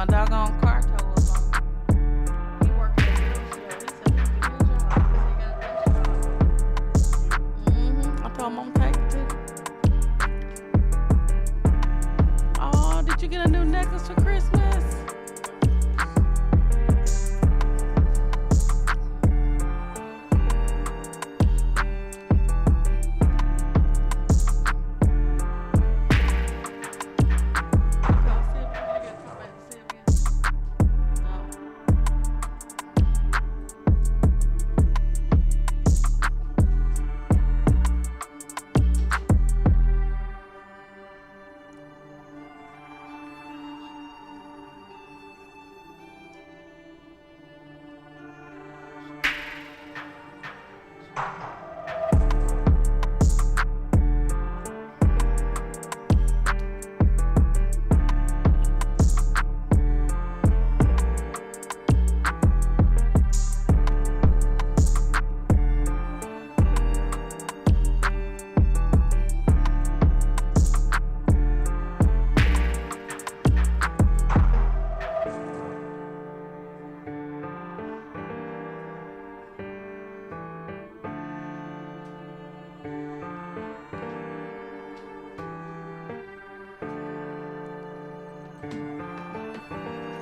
my doggone car tow up on him. He working at the grocery store. He said, "Just give me a job." He said, "You got a great job." I told him I'm taking to. Oh, did you get a new necklace for Christmas? Call Sylvia. You gotta talk back to Sylvia. No.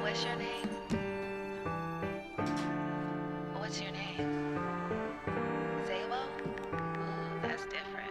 What's your name? What's your name? Zabo? Ooh, that's different.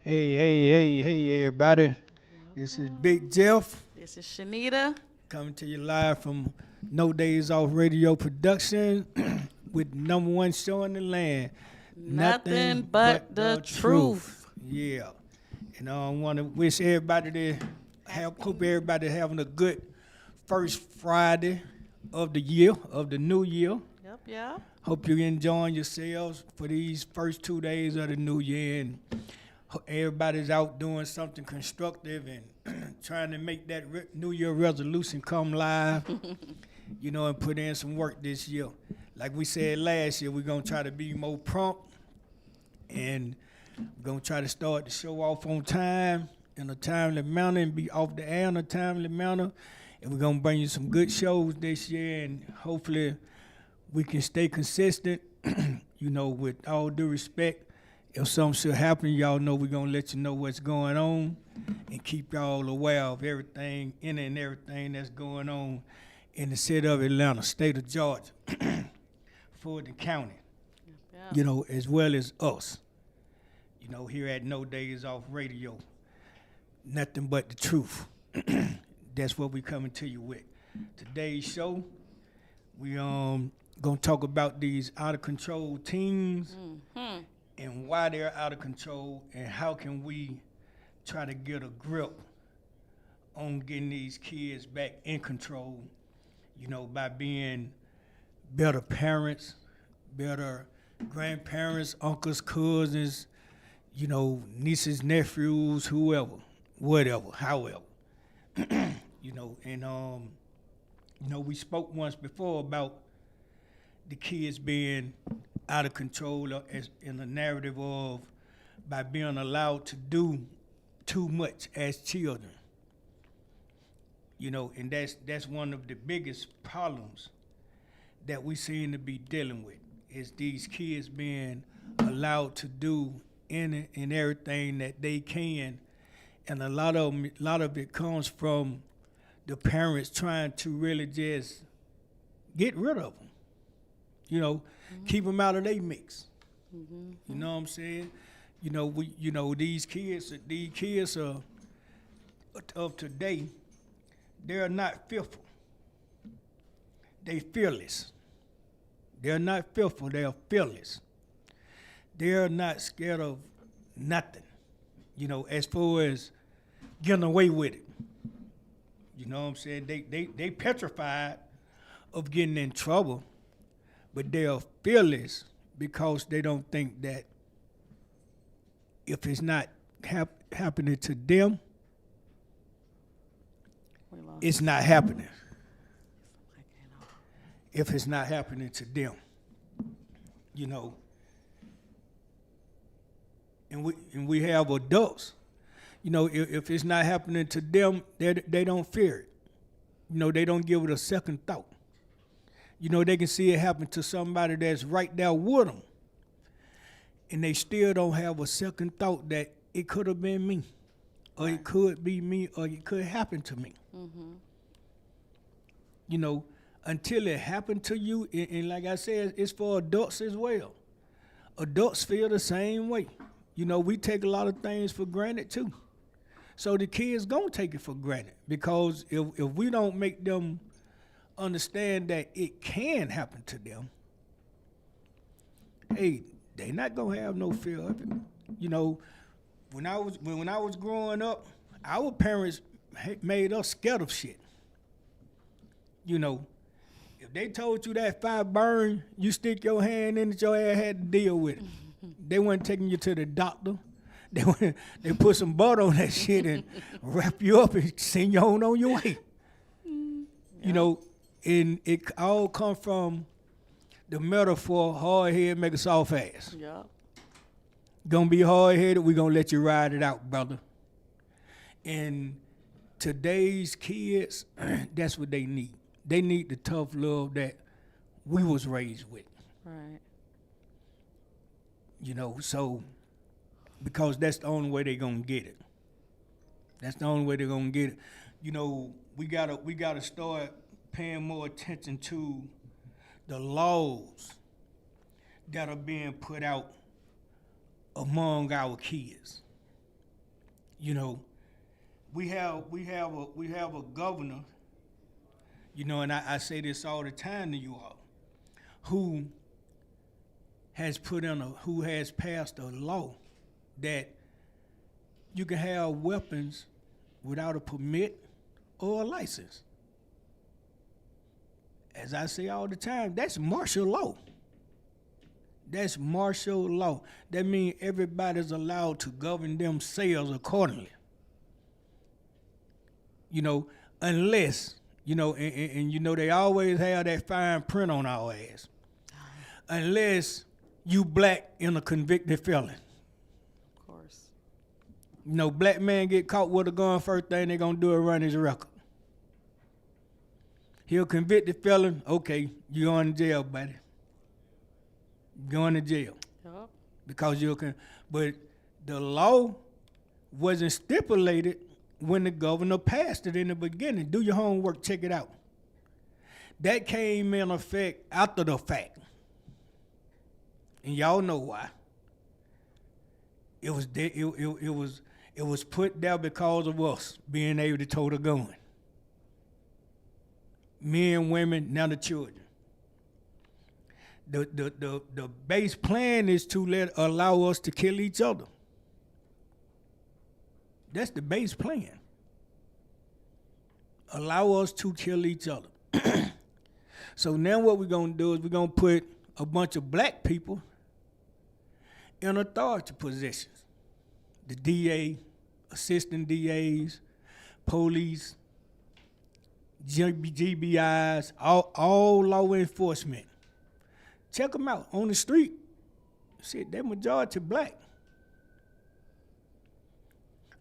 Hey, hey, hey, hey, everybody. This is Big Jeff This is Shanita. coming to you live from No Days Off Radio Production with number one show in the land. Nothing but the truth. Yeah. And I want to wish everybody hope everybody having a good first Friday of the year, of the new year. Yep. Hope you're enjoying yourselves for these first 2 days of the new year, and everybody's out doing something constructive and trying to make that New Year resolution come live, and put in some work this year. Like we said last year, we're going to try to be more prompt, and we're going to try to start the show off on time, in a timely manner, and be off the air in a timely manner. And we're going to bring you some good shows this year, and hopefully we can stay consistent, with all due respect. If something should happen, y'all know we're going to let you know what's going on and keep y'all aware of everything and everything that's going on in the city of Atlanta, state of Georgia, Fulton County, Yep. As well as us, here at No Days Off Radio. Nothing but the truth. That's what we coming to you with. Today's show, we gonna talk about these out of control teens and why they're out of control, and how can we try to get a grip on getting these kids back in control, by being better parents, better grandparents, uncles, cousins, nieces, nephews, whoever, whatever, however. We spoke once before about the kids being out of control as in the narrative of by being allowed to do too much as children. And that's one of the biggest problems that we seem to be dealing with, is these kids being allowed to do any and everything that they can, and a lot of it comes from the parents trying to really just get rid of them. Keep them out of their mix. Mm-hmm. You know what I'm saying? These kids are of today. They're not fearful. They fearless. They're not fearful. They're fearless. They're not scared of nothing. As far as getting away with it. You know what I'm saying? They petrified of getting in trouble, but they are fearless because they don't think that if it's not happening to them, it's not happening. If it's not happening to them, and we have adults. If it's not happening to them, they don't fear it. They don't give it a second thought. They can see it happen to somebody that's right there with them, and they still don't have a second thought that it could have been me, or it could be me, or it could happen to me. Mm-hmm. Until it happened to you, and like I said, it's for adults as well. Adults feel the same way. We take a lot of things for granted too. So the kids gonna take it for granted, because if we don't make them understand that it can happen to them, hey, they not gonna have no fear of it. When I was growing up, our parents made us scared of shit. If they told you that fire burn, you stick your hand in it, your ass had to deal with it. They weren't taking you to the doctor. They put some butter on that shit and wrap you up and send you on your way. And it all come from the metaphor, hard head make a soft ass. Yep. Gonna be hard headed, we gonna let you ride it out, brother. And today's kids, that's what they need. They need the tough love that we was raised with. Right. So because that's the only way they're gonna get it. That's the only way they're gonna get it. We gotta start paying more attention to the laws that are being put out among our kids. we have a governor, you know, and I say this all the time to you all, who has passed a law that you can have weapons without a permit or a license. As I say all the time, that's martial law. That's martial law. That means everybody's allowed to govern themselves accordingly. You know, unless, you know, and you know they always have that fine print on our ass. Unless you black and a convicted felon. Of course. You know, black man get caught with a gun, first thing they gonna do is run his record. He'll convict the felon, okay, you're going to jail, buddy. You're going to jail. Yup. Because but the law wasn't stipulated when the governor passed it in the beginning. Do your homework, check it out. That came in effect after the fact. And y'all know why. It was put there because of us being able to tote a gun. Men, women, now the children. The base plan is to allow us to kill each other. That's the base plan. Allow us to kill each other. So now what we're gonna do is we're gonna put a bunch of black people in authority positions. The DA, assistant DAs, police, GBIs, all law enforcement. Check them out on the street. Shit, that majority black.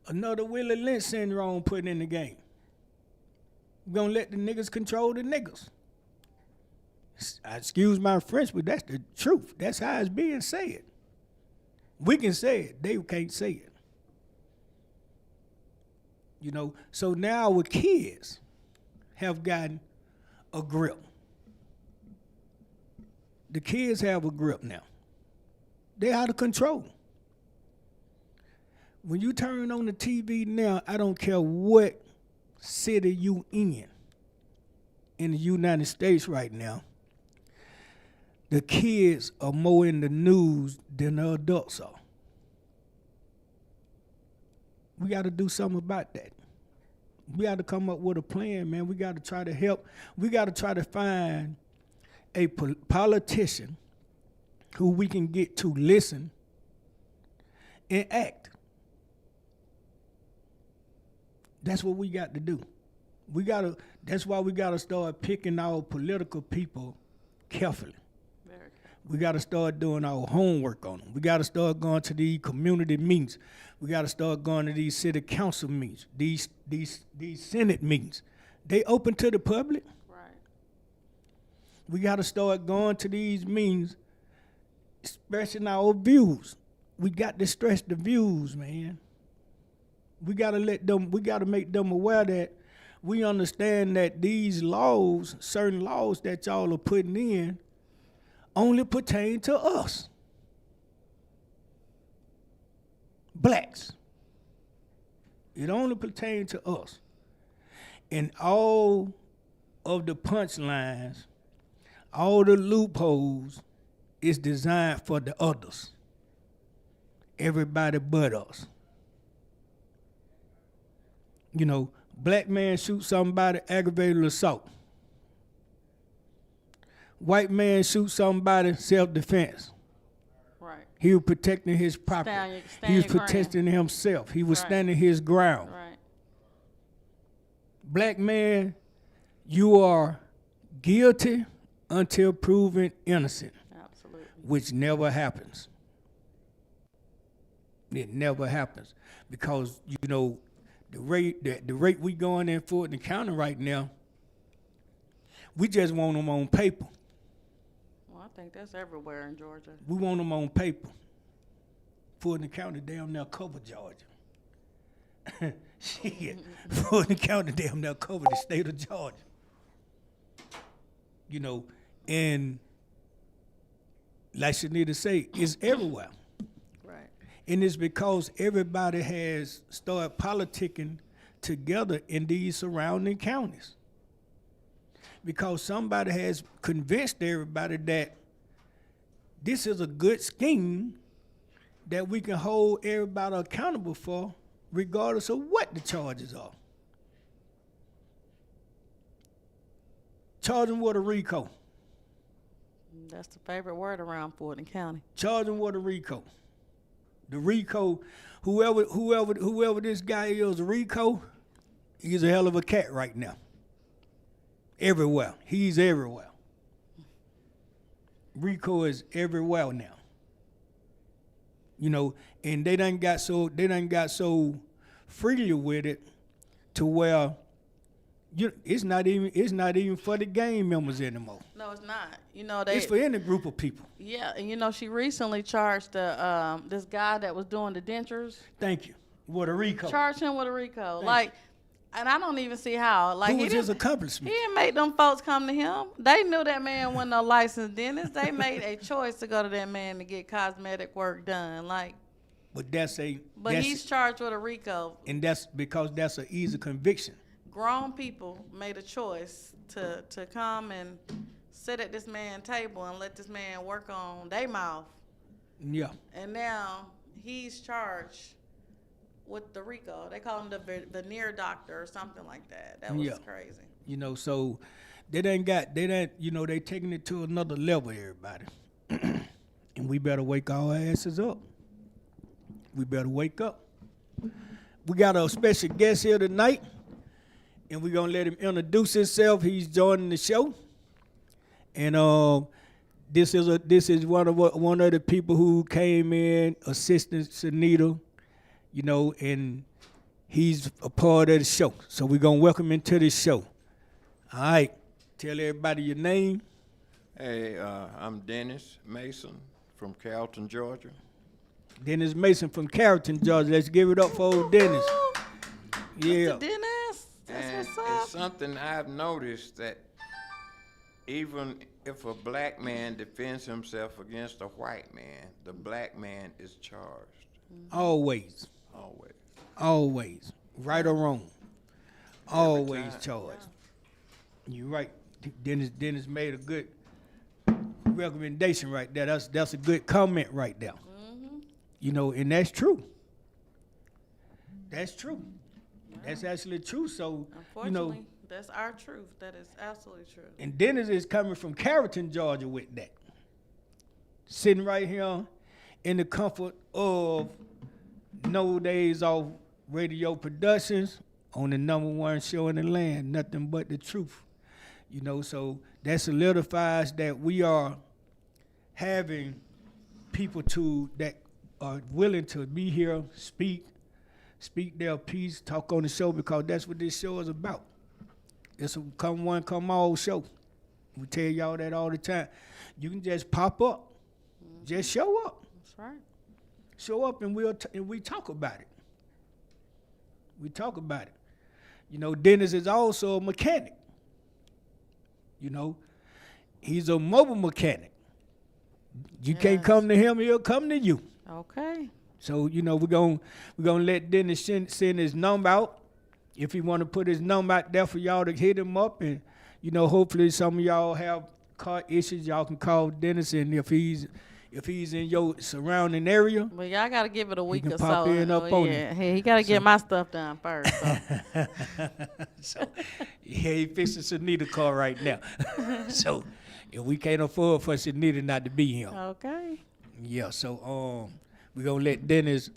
Another Willie Lynch syndrome put in the game. We're gonna let the niggas control the niggas. Excuse my French, but that's the truth. That's how it's being said. We can say it, they can't say it. You know, so now our kids have gotten a grip. The kids have a grip now. They're out of control. When you turn on the TV now, I don't care what city you in the United States right now, the kids are more in the news than the adults are. We got to do something about that. We got to come up with a plan, man. We got to try to help. We got to try to find a politician who we can get to listen and act. That's what we got to do. That's why we got to start picking our political people carefully. We got to start doing our homework on them. We got to start going to these community meetings. We got to start going to these city council meetings, these Senate meetings. They open to the public. Right. We got to start going to these meetings, expressing our views. We got to stress the views, man. We got to make them aware that we understand that these laws, certain laws that y'all are putting in, only pertain to us. Blacks. It only pertains to us. And all of the punchlines, all the loopholes is designed for the others. Everybody but us. You know, black man shoot somebody, aggravated assault. White man shoot somebody, self-defense. Right. He was protecting his property. Stand He was your ground. protecting himself. He was Right. standing his ground. Right. Black man, you are guilty until proven innocent, Absolutely. which never happens. It never happens because, you know, the rate we going in for in the county right now, we just want them on paper. Well, I think that's everywhere in Georgia. We want them on paper. Fulton County damn near cover Georgia. Shit. Fulton County damn near cover the state of Georgia. You know, and like Shanita say, it's everywhere. Right. And it's because everybody has started politicking together in these surrounding counties. Because somebody has convinced everybody that this is a good scheme that we can hold everybody accountable for, regardless of what the charges are. Charge them with a RICO. That's the favorite word around Fulton County. Charge them with a RICO. The RICO, whoever this guy is, RICO, he's a hell of a cat right now. Everywhere. He's everywhere. RICO is everywhere now. You know, and they done got so freely with it to where it's not even for the gang members anymore. No, it's not. You know, It's for any group of people. Yeah, and you know, she recently charged this guy that was doing the dentures. Thank you. With a RICO. Charged him with a RICO. Like, and I don't even see how. Like, Who was his accomplishment? He didn't make them folks come to him. They knew that man wasn't no licensed dentist. They made a choice to go to that man to get cosmetic work done. Like, But he's charged with a RICO. And that's because that's an easy conviction. Grown people made a choice to come and sit at this man's table and let this man work on their mouth. Yeah. And now he's charged with the RICO. They call him the veneer doctor or something like that. That was crazy. You know, so they taking it to another level, everybody. And we better wake our asses up. We better wake up. We got a special guest here tonight, and we're gonna let him introduce himself. He's joining the show. And this is one of the people who came in, assistant Sunita, you know, and he's a part of the show. So we're gonna welcome him to the show. All right, tell everybody your name. Hey, I'm Dennis Mason from Carrollton, Georgia. Dennis Mason from Carrollton, Georgia. Let's give it up for old Dennis. Yeah. Mr. Dennis, that's And what's up. it's something I've noticed that even if a black man defends himself against a white man, the black man is charged. Always. Always. Always. Right or wrong. Always time. charged. You're right. Dennis made a good recommendation right there. That's a good comment right there. You know, and that's true. That's true. That's actually true. So, you know, Unfortunately, that's our truth. That is absolutely true. and Dennis is coming from Carrollton, Georgia with that. Sitting right here in the comfort of No Days Off Radio Productions on the #1 show in the land, Nothing But The Truth. You know, so that solidifies that we are having people that are willing to be here, speak their piece, talk on the show, because that's what this show is about. It's a come one, come all show. We tell y'all that all the time. You can just pop up. Just show up. That's right. Show up and we talk about it. We talk about it. You know, Dennis is also a mechanic. You know, he's a mobile mechanic. You can't come to him, he'll come to you. Okay. So, you know, we're gonna let Dennis send his number out. If he want to put his number out there for y'all to hit him up, and, you know, hopefully some of y'all have car issues, y'all can call Dennis, and if he's in your surrounding area, But y'all got to give it a week can or pop so. in up on yeah. Hey, he got to get my stuff done first. So. so yeah, he fixing Sunita car right now. So if we can't afford for Sunita not to be here. Okay. Yeah, so we're gonna let Dennis,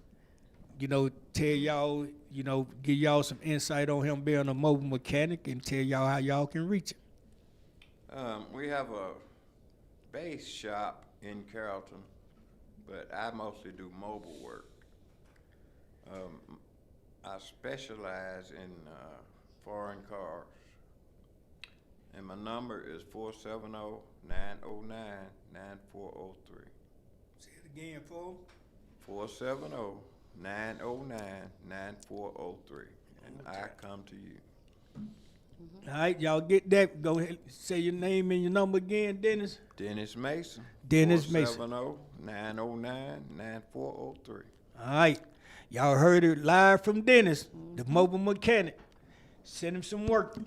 you know, tell y'all, you know, give y'all some insight on him being a mobile mechanic and tell y'all how y'all can reach him. We have a base shop in Carrollton, but I mostly do mobile work. I specialize in foreign cars, and my number is 470-909-9403. Say it again, Paul. 470-909-9403, and I come to you. All right, y'all get that. Go ahead, say your name and your number again, Dennis. Dennis Mason. Dennis Mason. 470-909-9403. All right, Y'all heard it live from Dennis, the mobile mechanic. Send him some work.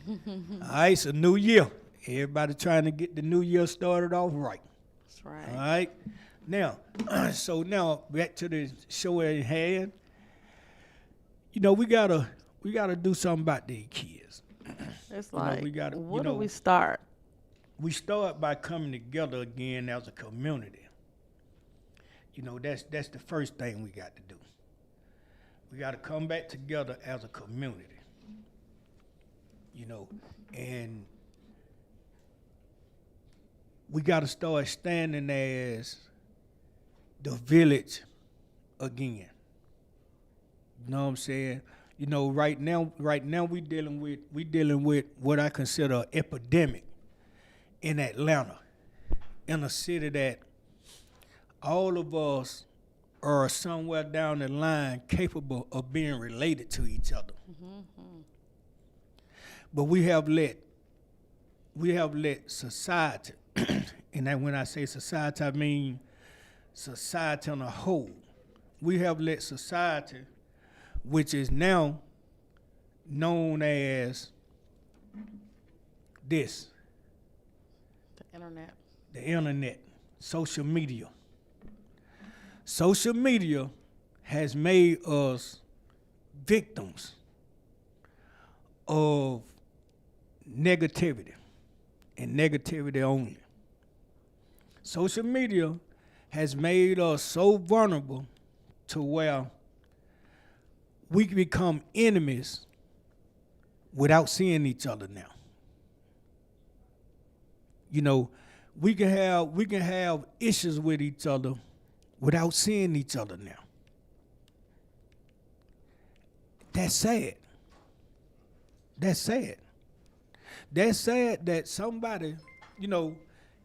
All right, it's a new year. Everybody trying to get the new year started off right. That's right. All right. Now, so now back to the show at hand. You know, we gotta do something about these kids. It's You know, like, we gotta- you where do know- we start? We start by coming together again as a community. You know, that's the first thing we got to do. We got to come back together as a community. You know, and we got to start standing as the village again. You know what I'm saying? You know, right now we dealing with what I consider an epidemic in Atlanta, in a city that all of us are somewhere down the line capable of being related to each other. But we have let society, and that when I say society, I mean society on a whole. We have let society, which is now known as this, The internet. the internet, social media. Social media has made us victims of negativity and negativity only. Social media has made us so vulnerable to where we can become enemies without seeing each other now. You know, we can have issues with each other without seeing each other now. That's sad. That's sad. That's sad that somebody, you know,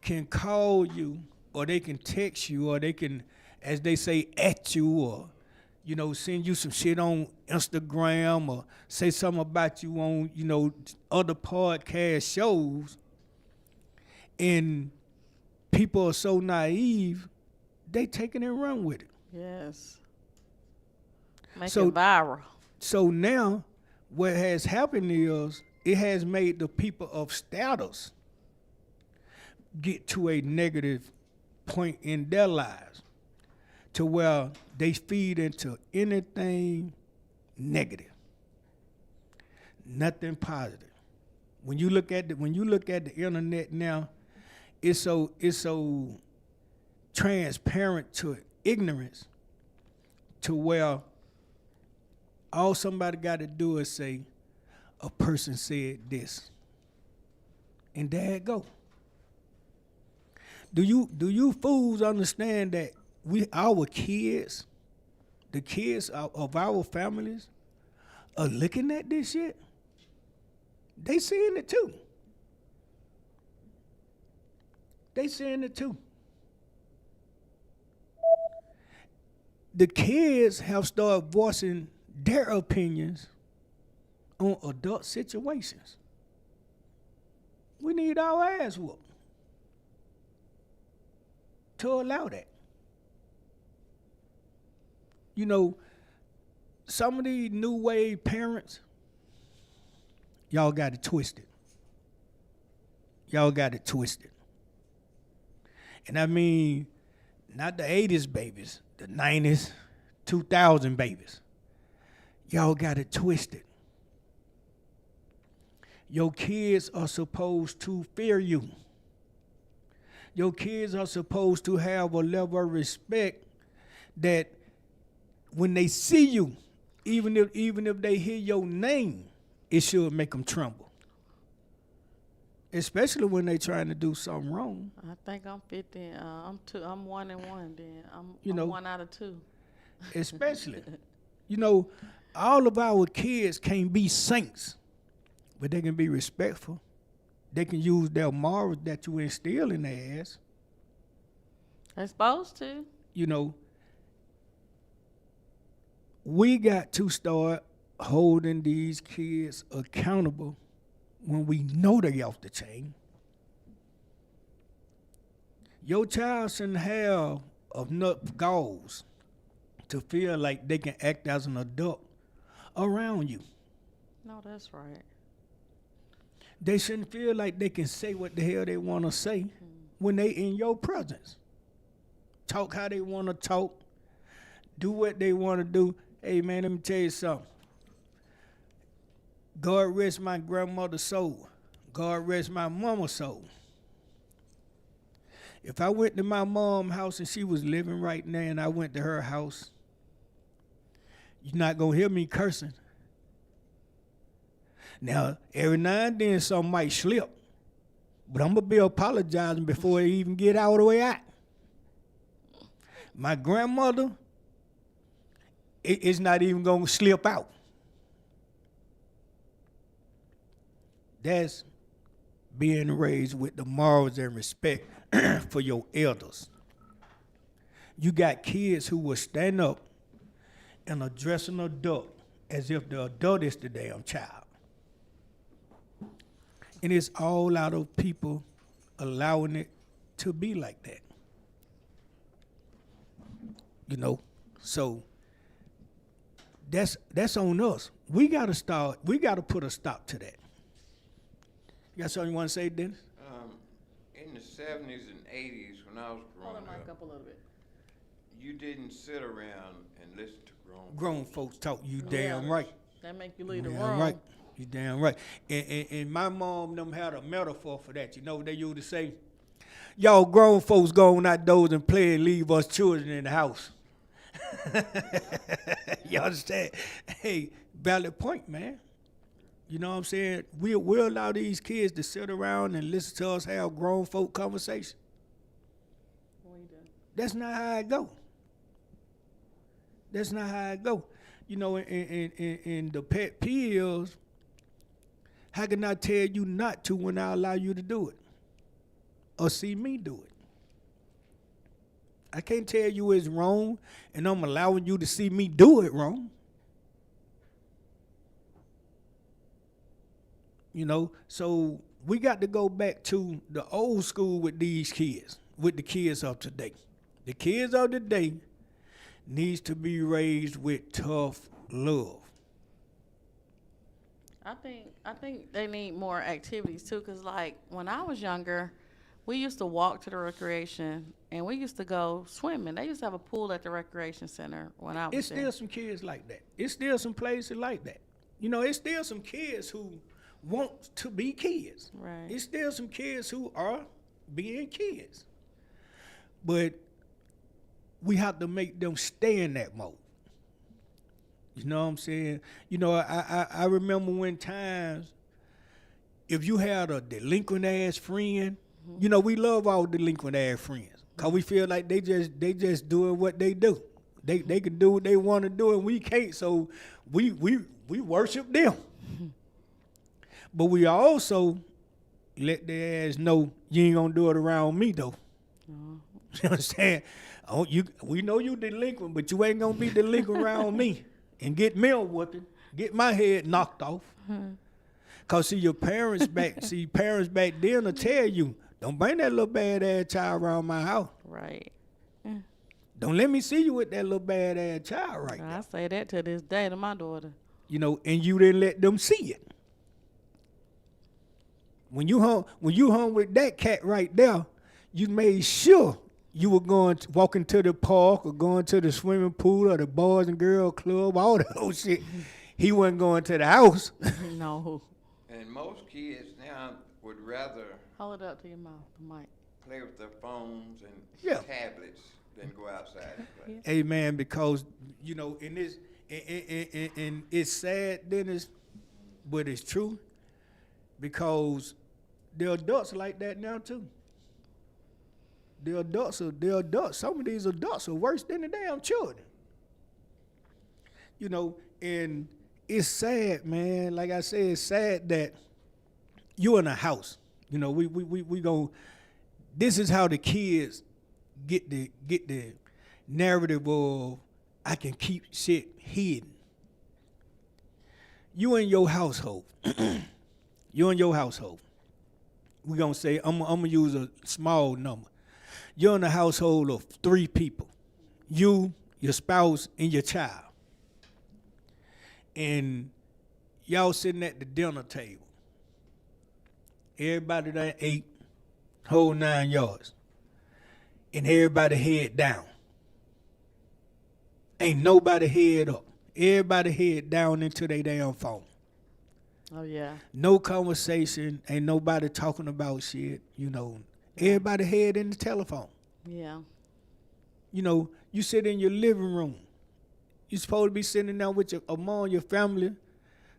can call you or they can text you or they can, as they say, at you or, you know, send you some shit on Instagram or say something about you on, you know, other podcast shows. And people are so naive, they take it and run with it. Yes. Make So- it viral. So now, what has happened is it has made the people of status get to a negative point in their lives to where they feed into anything negative, nothing positive. When you look at the internet now, it's so transparent to ignorance to where all somebody got to do is say, a person said this. And there it go. Do you fools understand that our kids, the kids of our families, are looking at this shit? They seeing it too. They seeing it too. The kids have started voicing their opinions on adult situations. We need our ass whooped to allow that. You know, some of these new wave parents, y'all got it twisted. Y'all got it twisted. And I mean, not the 80s babies, the 90s, 2000 babies. Y'all got it twisted. Your kids are supposed to fear you. Your kids are supposed to have a level of respect that when they see you, even if they hear your name, it should make them tremble. Especially when they trying to do something wrong. I think I'm 50. I'm 1 and 1. Then I'm You know. 1 out of 2. Especially. You know, all of our kids can't be saints, but they can be respectful. They can use their morals that you instill in their ass. They're supposed to. You know, we got to start holding these kids accountable when we know they off the chain. Your child shouldn't have enough goals to feel like they can act as an adult around you. No, that's right. They shouldn't feel like they can say what the hell they want to say when they in your presence. Talk how they want to talk. Do what they want to do. Hey, man, let me tell you something. God rest my grandmother's soul. God rest my mama's soul. If I went to my mom's house and she was living right now and I went to her house, you're not going to hear me cursing. Now, every now and then something might slip, but I'm going to be apologizing before it even get all the way out. My grandmother, it's not even going to slip out. That's being raised with the morals and respect for your elders. You got kids who will stand up and address an adult as if the adult is the damn child. And it's all out of people allowing it to be like that. You know, so that's on us. We gotta put a stop to that. You got something you want to say, Dennis? In the 70s and 80s, when I was growing up, a little bit. you didn't sit around and listen to Grown folks talk. You damn right. That make you leave the Damn room. right. You damn right. And my mom them had a metaphor for that. You know what they used to say? Y'all grown folks go on outdoors and play and leave us children in the house. You understand? Hey, valid point, man. You know what I'm saying? We'll allow these kids to sit around and listen to us have grown folk conversation. What you do? That's not how it go. That's not how it go. You know, in the pet peeves, how can I tell you not to when I allow you to do it? Or see me do it? I can't tell you it's wrong, and I'm allowing you to see me do it wrong. You know, so we got to go back to the old school with these kids, with the kids of today. The kids of today needs to be raised with tough love. I think they need more activities too, cause like when I was younger, we used to walk to the recreation and we used to go swimming. They used to have a pool at the recreation center when I was It's there. still some kids like that. It's still some places like that. You know, it's still some kids who want to be kids. Right. It's still some kids who are being kids. But we have to make them stay in that mode. You know what I'm saying? You know, I remember when times, if you had a delinquent ass friend, you know, we love our delinquent ass friends, cause we feel like they just doing what they do. They can do what they want to do and we can't, so we worship them. But we also let their ass know you ain't gonna do it around me though. You understand? Oh, we know you delinquent, but you ain't gonna be delinquent around me and get me a whooping, get my head knocked off. Cause see parents back then will tell you, don't bring that little bad ass child around my house. Right. Don't let me see you with that little bad ass child right I now. say that to this day to my daughter. You know, and you didn't let them see it. When you hung with that cat right there, you made sure you were walking to the park or going to the swimming pool or the Boys and Girls Club, all that old shit. He wasn't going to the house. No. And most kids now would rather Hold it up to your mouth, the mic. play with their phones and Yeah. tablets than go outside and play. Amen. Because you know, in this, and it's sad, Dennis, but it's true. Because the adults like that now too. The adults. Some of these adults are worse than the damn children. You know, and it's sad, man. Like I said, it's sad that you're in a house. You know, we go. This is how the kids get the narrative of I can keep shit hidden. You in your household. You're in your household. We're gonna say I'm gonna use a small number. You're in a household of 3 people. You, your spouse, and your child. And y'all sitting at the dinner table. Everybody done ate, whole 9 yards. And everybody head down. Ain't nobody head up. Everybody head down into their damn phone. Oh yeah. No conversation. Ain't nobody talking about shit. Everybody head in the telephone. Yeah. You sit in your living room. You supposed to be sitting there with among your family,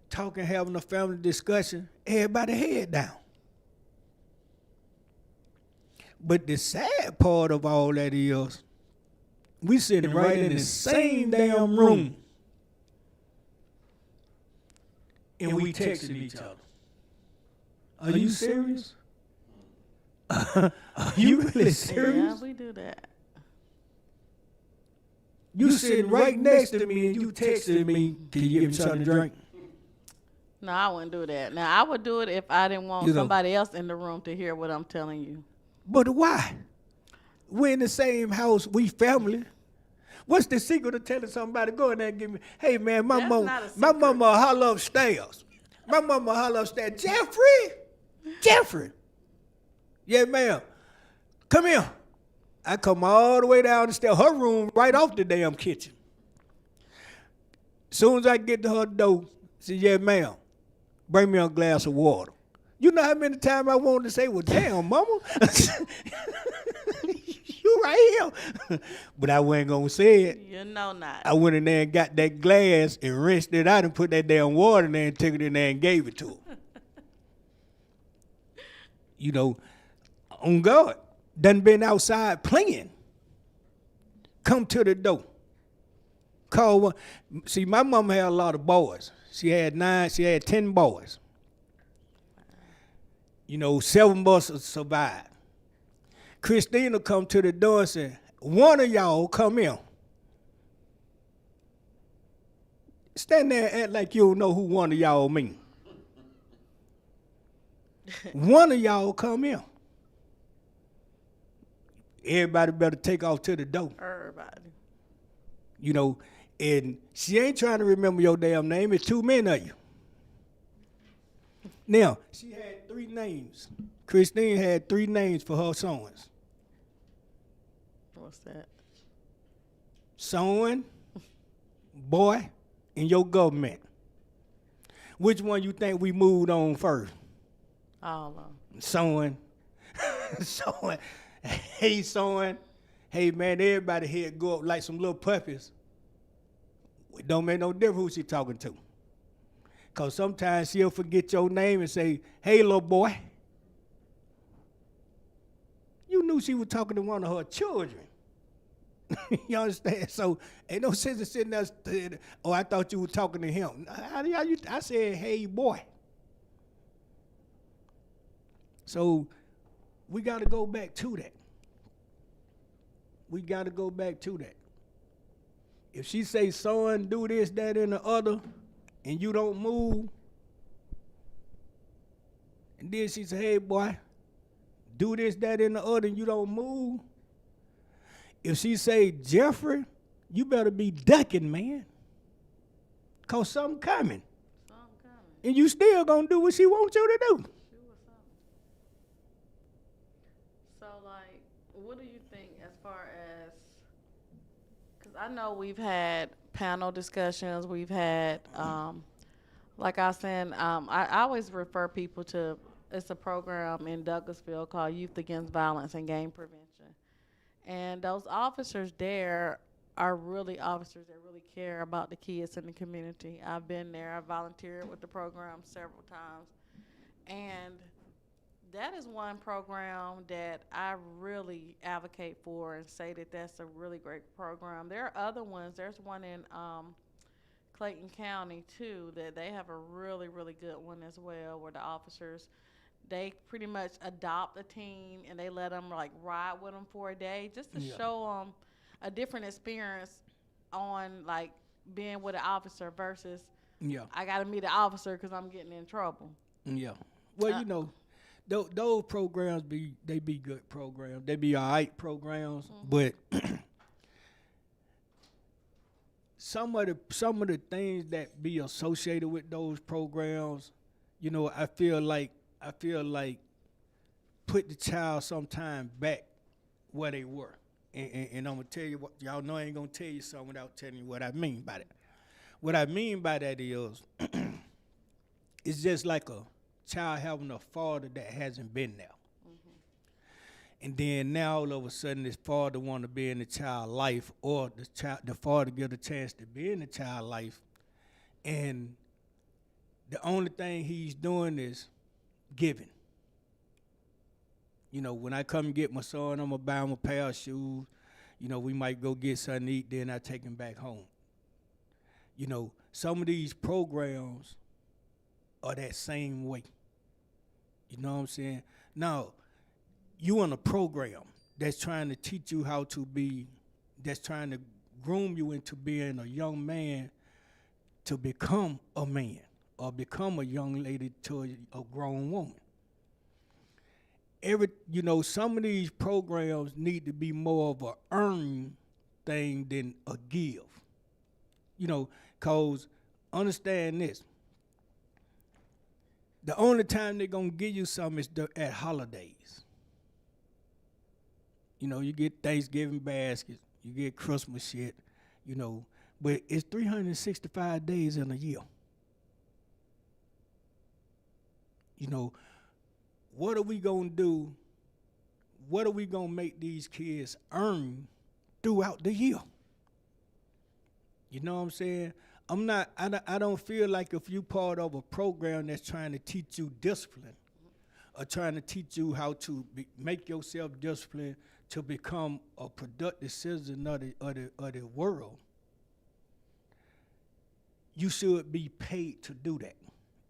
talking, having a family discussion. Everybody head down. But the sad part of all that is, we sitting right in the same damn room, and we texting each other. Are you serious? Are you really serious? Yeah, we do that. You sitting right next to me and you texting me, can you give me something to drink? No, I wouldn't do that. Now, I would do it if I didn't want somebody else in the room to hear what I'm telling you. But why? We're in the same house, we family. What's the secret of telling somebody, go in there and give me, hey man, my mama holler upstairs. My mama holler upstairs, Jeffrey. Yeah, ma'am. Come here. I come all the way down the stairs, her room right off the damn kitchen. Soon as I get to her door, she said, yeah, ma'am, bring me a glass of water. You know how many times I wanted to say, well, damn, mama. You right here. But I wasn't going to say it. You know not. I went in there and got that glass and rinsed it out and put that damn water in there and took it in there and gave it to her. On God. Done been outside playing. Come to the door. Call one. See, my mama had a lot of boys. She had 10 boys. 7 of us survived. Christina come to the door and said, one of y'all come in. Stand there and act like you don't know who one of y'all mean. One of y'all come in. Everybody better take off to the door. Everybody. And she ain't trying to remember your damn name. It's too many of you. Now, she had 3 names. Christine had 3 names for her sons. What's that? Son, boy, and your government. Which one you think we moved on first? All of them. Son. Son. Hey, son. Hey, man, everybody here go up like some little puppies. It don't make no difference who she talking to. Because sometimes she'll forget your name and say, hey, little boy. You knew she was talking to one of her children. You understand? So ain't no sense in sitting there saying, oh, I thought you were talking to him. I said, hey, boy. So we got to go back to that. We got to go back to that. If she say, son, do this, that, and the other, and you don't move, and then she say, hey, boy, do this, that, and the other, and you don't move, if she say, Jeffrey, you better be ducking, man, because something coming. And you still going to do what she wants you to do. So, like, what do you think as far as, because I know we've had panel discussions, we've had, like I was saying, I always refer people to, it's a program in Douglasville called Youth Against Violence and Gang Prevention. And those officers there are really officers that really care about the kids in the community. I've been there, I volunteered with the program several times. And that is one program that I really advocate for and say that that's a really great program. There are other ones. There's one in Clayton County, too, that they have a really, really good one as well, where the officers, they pretty much adopt a teen and they let them, like, ride with them for a day just to show them a different experience on, like, being with an officer versus I got to meet an officer because I'm getting in trouble. Yeah. Well, those programs be good programs. They be all right programs, but some of the things that be associated with those programs, you know, I feel like put the child sometime back where they were. And I'm gonna tell you what, y'all know I ain't gonna tell you something without telling you what I mean by that. What I mean by that is it's just like a child having a father that hasn't been there. And then now all of a sudden this father want to be in the child life, or the father get a chance to be in the child life, and the only thing he's doing is giving. You know, when I come and get my son, I'm gonna buy him a pair of shoes. You know, we might go get something to eat, then I take him back home. You know, some of these programs are that same way. You know what I'm saying? Now, you in a program that's trying to teach you how to be, that's trying to groom you into being a young man to become a man, or become a young lady to a grown woman. Some of these programs need to be more of a earn thing than a give. You know, cause understand this. The only time they're gonna give you something is at holidays. You know, you get Thanksgiving baskets, you get Christmas shit, you know, but it's 365 days in a year. You know, what are we gonna do? What are we gonna make these kids earn throughout the year? You know what I'm saying? I don't feel like if you part of a program that's trying to teach you discipline, or trying to teach you how to make yourself disciplined to become a productive citizen of the world, you should be paid to do that.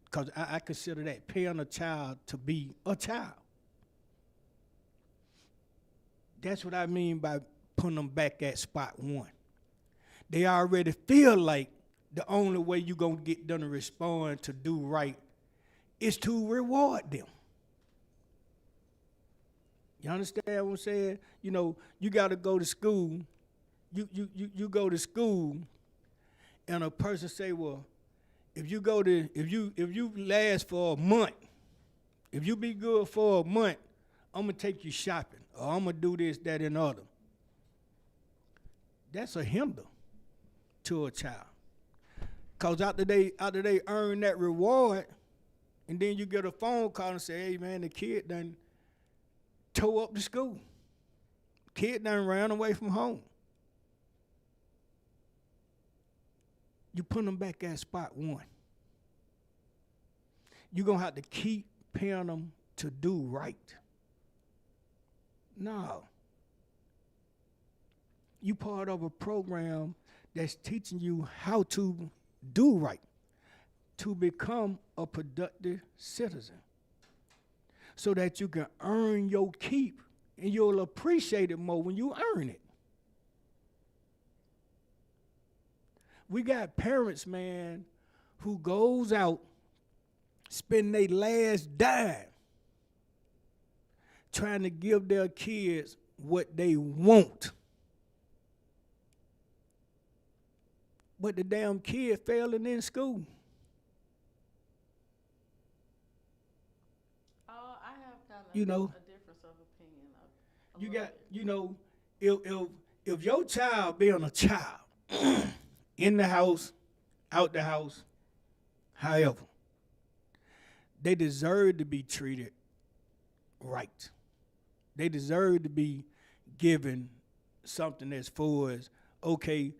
Because I consider that paying a child to be a child. That's what I mean by putting them back at spot one. They already feel like the only way you're going to get them to respond to do right is to reward them. You understand what I'm saying? You know, you got to go to school. You go to school, and a person say, well, if you last for a month, if you be good for a month, I'm gonna take you shopping, or I'm gonna do this, that, and other. That's a hinder to a child. Cause after they earn that reward, and then you get a phone call and say, hey man, the kid done tore up the school. Kid done ran away from home. You put them back at spot one. You're going to have to keep paying them to do right. No. You part of a program that's teaching you how to do right, to become a productive citizen, so that you can earn your keep, and you'll appreciate it more when you earn it. We got parents, man, who goes out, spend their last dime trying to give their kids what they want. But the damn kid failing in school. Oh, I have kind of You know, a difference of opinion. A you little got, bit. you know, if your child being a child, in the house, out the house, however, they deserve to be treated right. They deserve to be given something as far as, okay,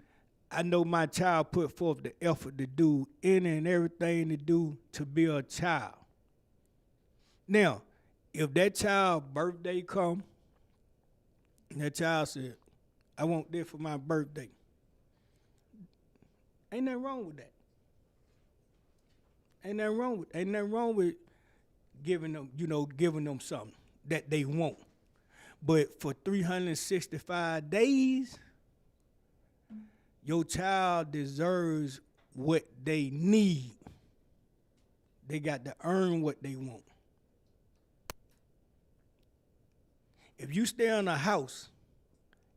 I know my child put forth the effort to do any and everything to do to be a child. Now, if that child's birthday come, and that child said, I want this for my birthday, ain't nothing wrong with that. Ain't nothing wrong with giving them something that they want. But for 365 days, your child deserves what they need. They got to earn what they want. If you stay in a house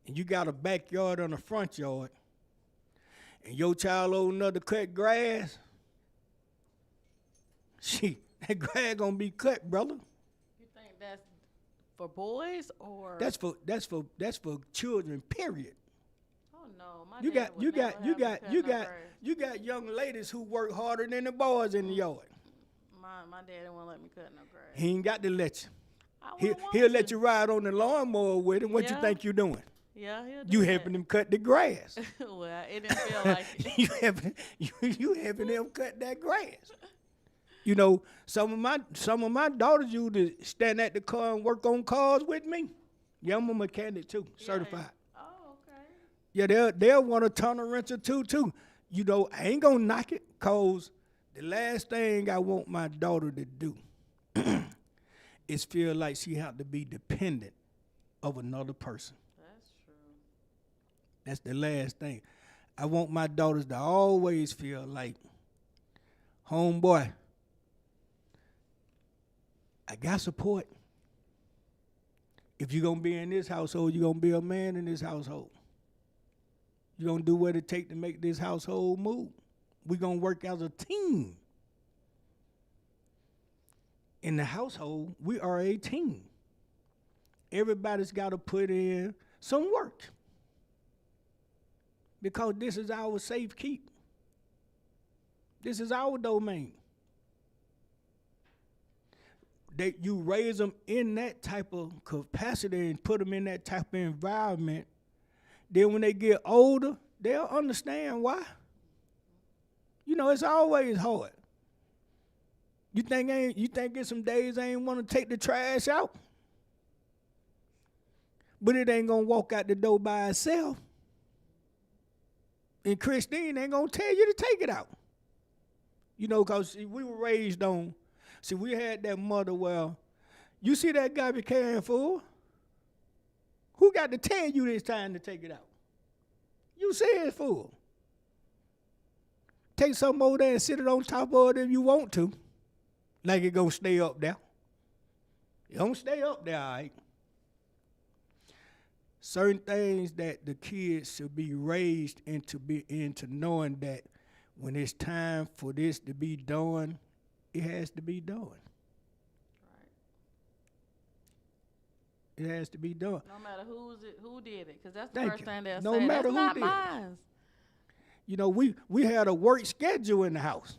and you got a backyard and a front yard, and your child old enough to cut grass, that grass gonna be cut, brother. You think that's for boys or? That's for children, period. Oh no, my You dad got would you never got you have me got cut you no got grass. you got young ladies who work harder than the boys in the yard. My dad didn't want to let me cut no grass. He ain't got to let you. I He, wouldn't want he'll to. let you ride on the lawnmower with him. What you Yeah. think you doing? Yeah, he'll do You that. helping him cut the grass. Well, it didn't feel like it. you helping him cut that grass. You know, some of my daughters used to stand at the car and work on cars with me. Yeah, I'm a mechanic too, certified. Oh, okay. Yeah, they'll want a ton of wrench or two. You know, I ain't gonna knock it, cause the last thing I want my daughter to do is feel like she have to be dependent of another person. That's true. That's the last thing. I want my daughters to always feel like, homeboy, I got support. If you're going to be in this household, you're going to be a man in this household. You're going to do what it takes to make this household move. We're going to work as a team. In the household, we are a team. Everybody's got to put in some work. Because this is our safe keep. This is our domain. That you raise them in that type of capacity and put them in that type of environment, then when they get older, they'll understand why. You know, it's always hard. You think it's some days I ain't want to take the trash out? But it ain't gonna walk out the door by itself. And Christine ain't gonna tell you to take it out. You know, cause we were raised on, we had that mother, well, you see that garbage can full? Who got to tell you it's time to take it out? You say it's full. Take something over there and sit it on top of it if you want to. Like it gonna stay up there. It don't stay up there, all right. Certain things that the kids should be raised into knowing that when it's time for this to be done, it has to be done. Right. It has to be done. No matter who did it, because that's the Thank first you. thing they'll No say. matter That's who not did it. mine. You know, we had a work schedule in the house.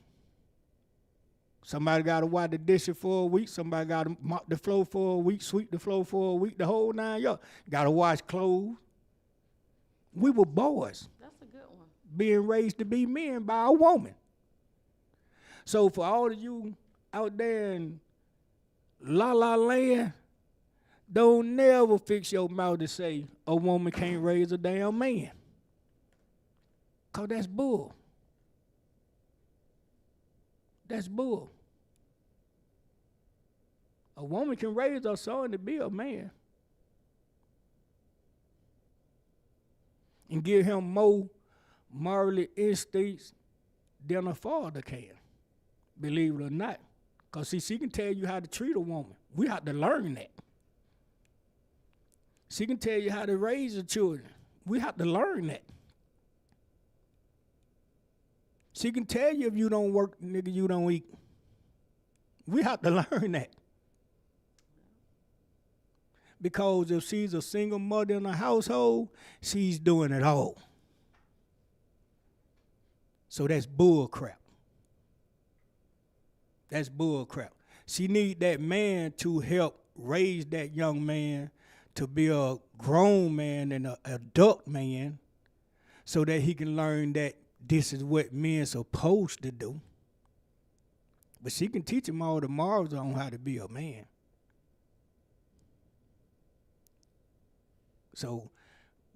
Somebody got to wash the dishes for a week. Somebody got to mop the floor for a week, sweep the floor for a week, the whole 9 yards. Got to wash clothes. We were boys That's a good one. being raised to be men by a woman. So for all of you out there in La La Land, don't never fix your mouth to say a woman can't raise a damn man. Because that's bull. That's bull. A woman can raise her son to be a man and give him more morally instincts than a father can, believe it or not. Because, see, she can tell you how to treat a woman. We have to learn that. She can tell you how to raise the children. We have to learn that. She can tell you if you don't work, nigga, you don't eat. We have to learn that. Because if she's a single mother in a household, she's doing it all. So that's bull crap. That's bull crap. She need that man to help raise that young man to be a grown man and an adult man so that he can learn that this is what men supposed to do. But she can teach him all the morals on how to be a man. So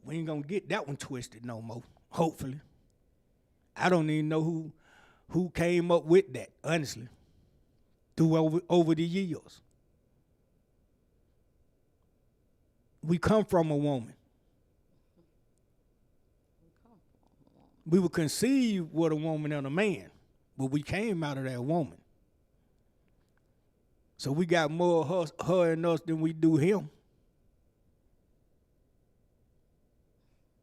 we ain't gonna get that one twisted no more, hopefully. I don't even know who came up with that, honestly, through over the years. We come from a woman. We were conceived with a woman and a man, but we came out of that woman. So we got more her in us than we do him.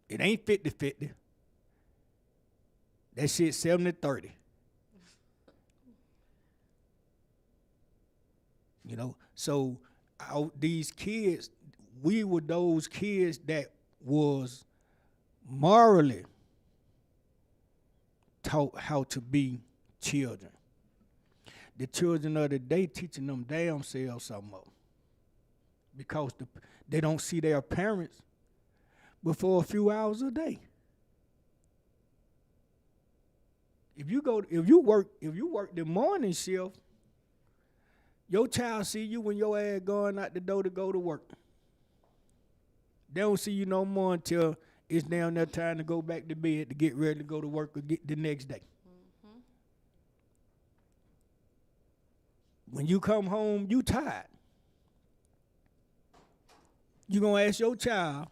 It ain't 50-50. That shit 70-30. You know, so these kids, we were those kids that was morally taught how to be children. The children of the day teaching them damn selves something up because they don't see their parents but for a few hours a day. If you work the morning shift, your child see you when your ass going out the door to go to work. They don't see you no more until it's down there time to go back to bed to get ready to go to work or get the next day. Mm-hmm. When you come home, you tired. You gonna ask your child,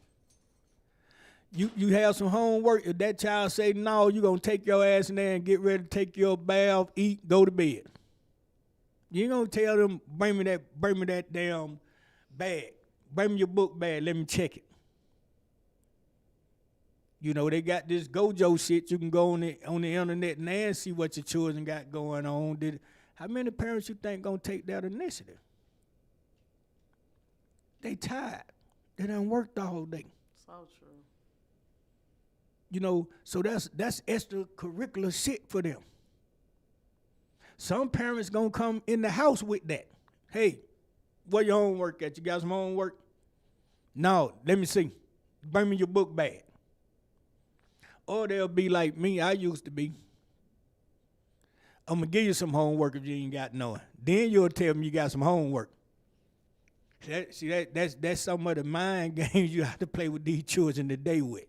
you have some homework. If that child say no, you gonna take your ass in there and get ready to take your bath, eat, go to bed. You ain't gonna tell them, bring me that damn bag. Bring me your book bag, let me check it. You know, they got this Gojo shit. You can go on the internet and see what your children got going on. How many parents you think gonna take that initiative? They tired. They done worked the whole day. So true. You know, so that's extracurricular shit for them. Some parents gonna come in the house with that. Hey, where your homework at? You got some homework? No, let me see. Bring me your book bag. Or they'll be like me, I used to be. I'm gonna give you some homework if you ain't got none. Then you'll tell me you got some homework. That's some of the mind games you have to play with these children today with.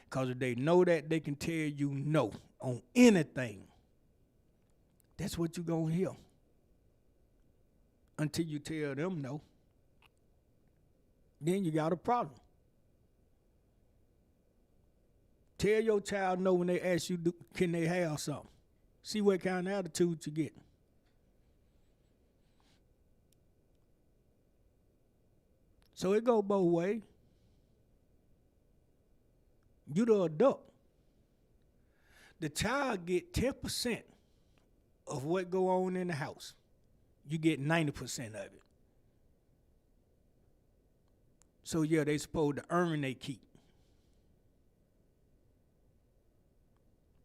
Because if they know that, they can tell you no on anything. That's what you're going to hear. Until you tell them no. Then you got a problem. Tell your child no when they ask you, can they have something? See what kind of attitude you get. So it go both ways. You the adult. The child get 10% of what go on in the house. You get 90% of it. So yeah, they supposed to earn they keep.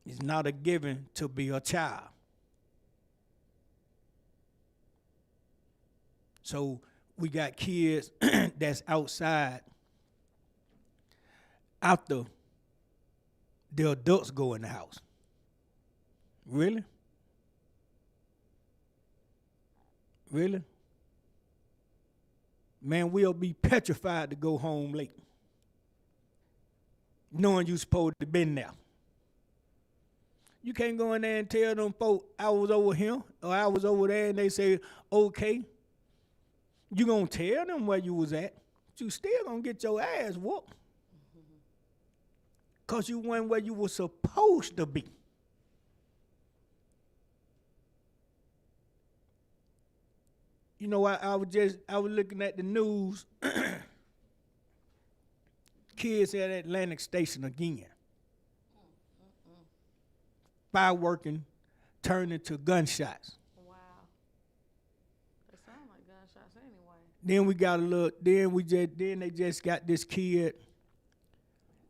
It's not a given to be a child. So we got kids that's outside after the adults go in the house. Really? Really? Man, we'll be petrified to go home late, knowing you supposed to been there. You can't go in there and tell them folk, I was over here or I was over there, and they say, okay. You gonna tell them where you was at, but you still gonna get your ass whooped. Because you went where you were supposed to be. You know, I was looking at the news. Kids at Atlantic Station again. Fireworking turned into gunshots. Wow. They sound like gunshots anyway. Then we got then they just got this kid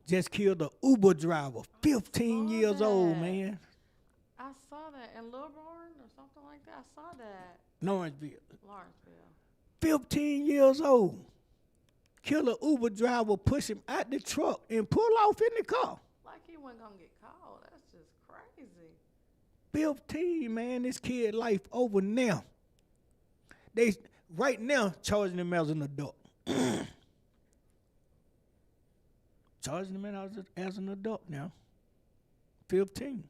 just killed an Uber driver, 15 years old, man. I saw that in Lilburn or something like that. I saw that. Lawrenceville. 15 years old. Kill an Uber driver, push him out the truck, and pull off in the car. Like he wasn't going to get caught. That's just crazy. 15, man. This kid life over now. They right now charging him as an adult. Charging him as an adult now. 15.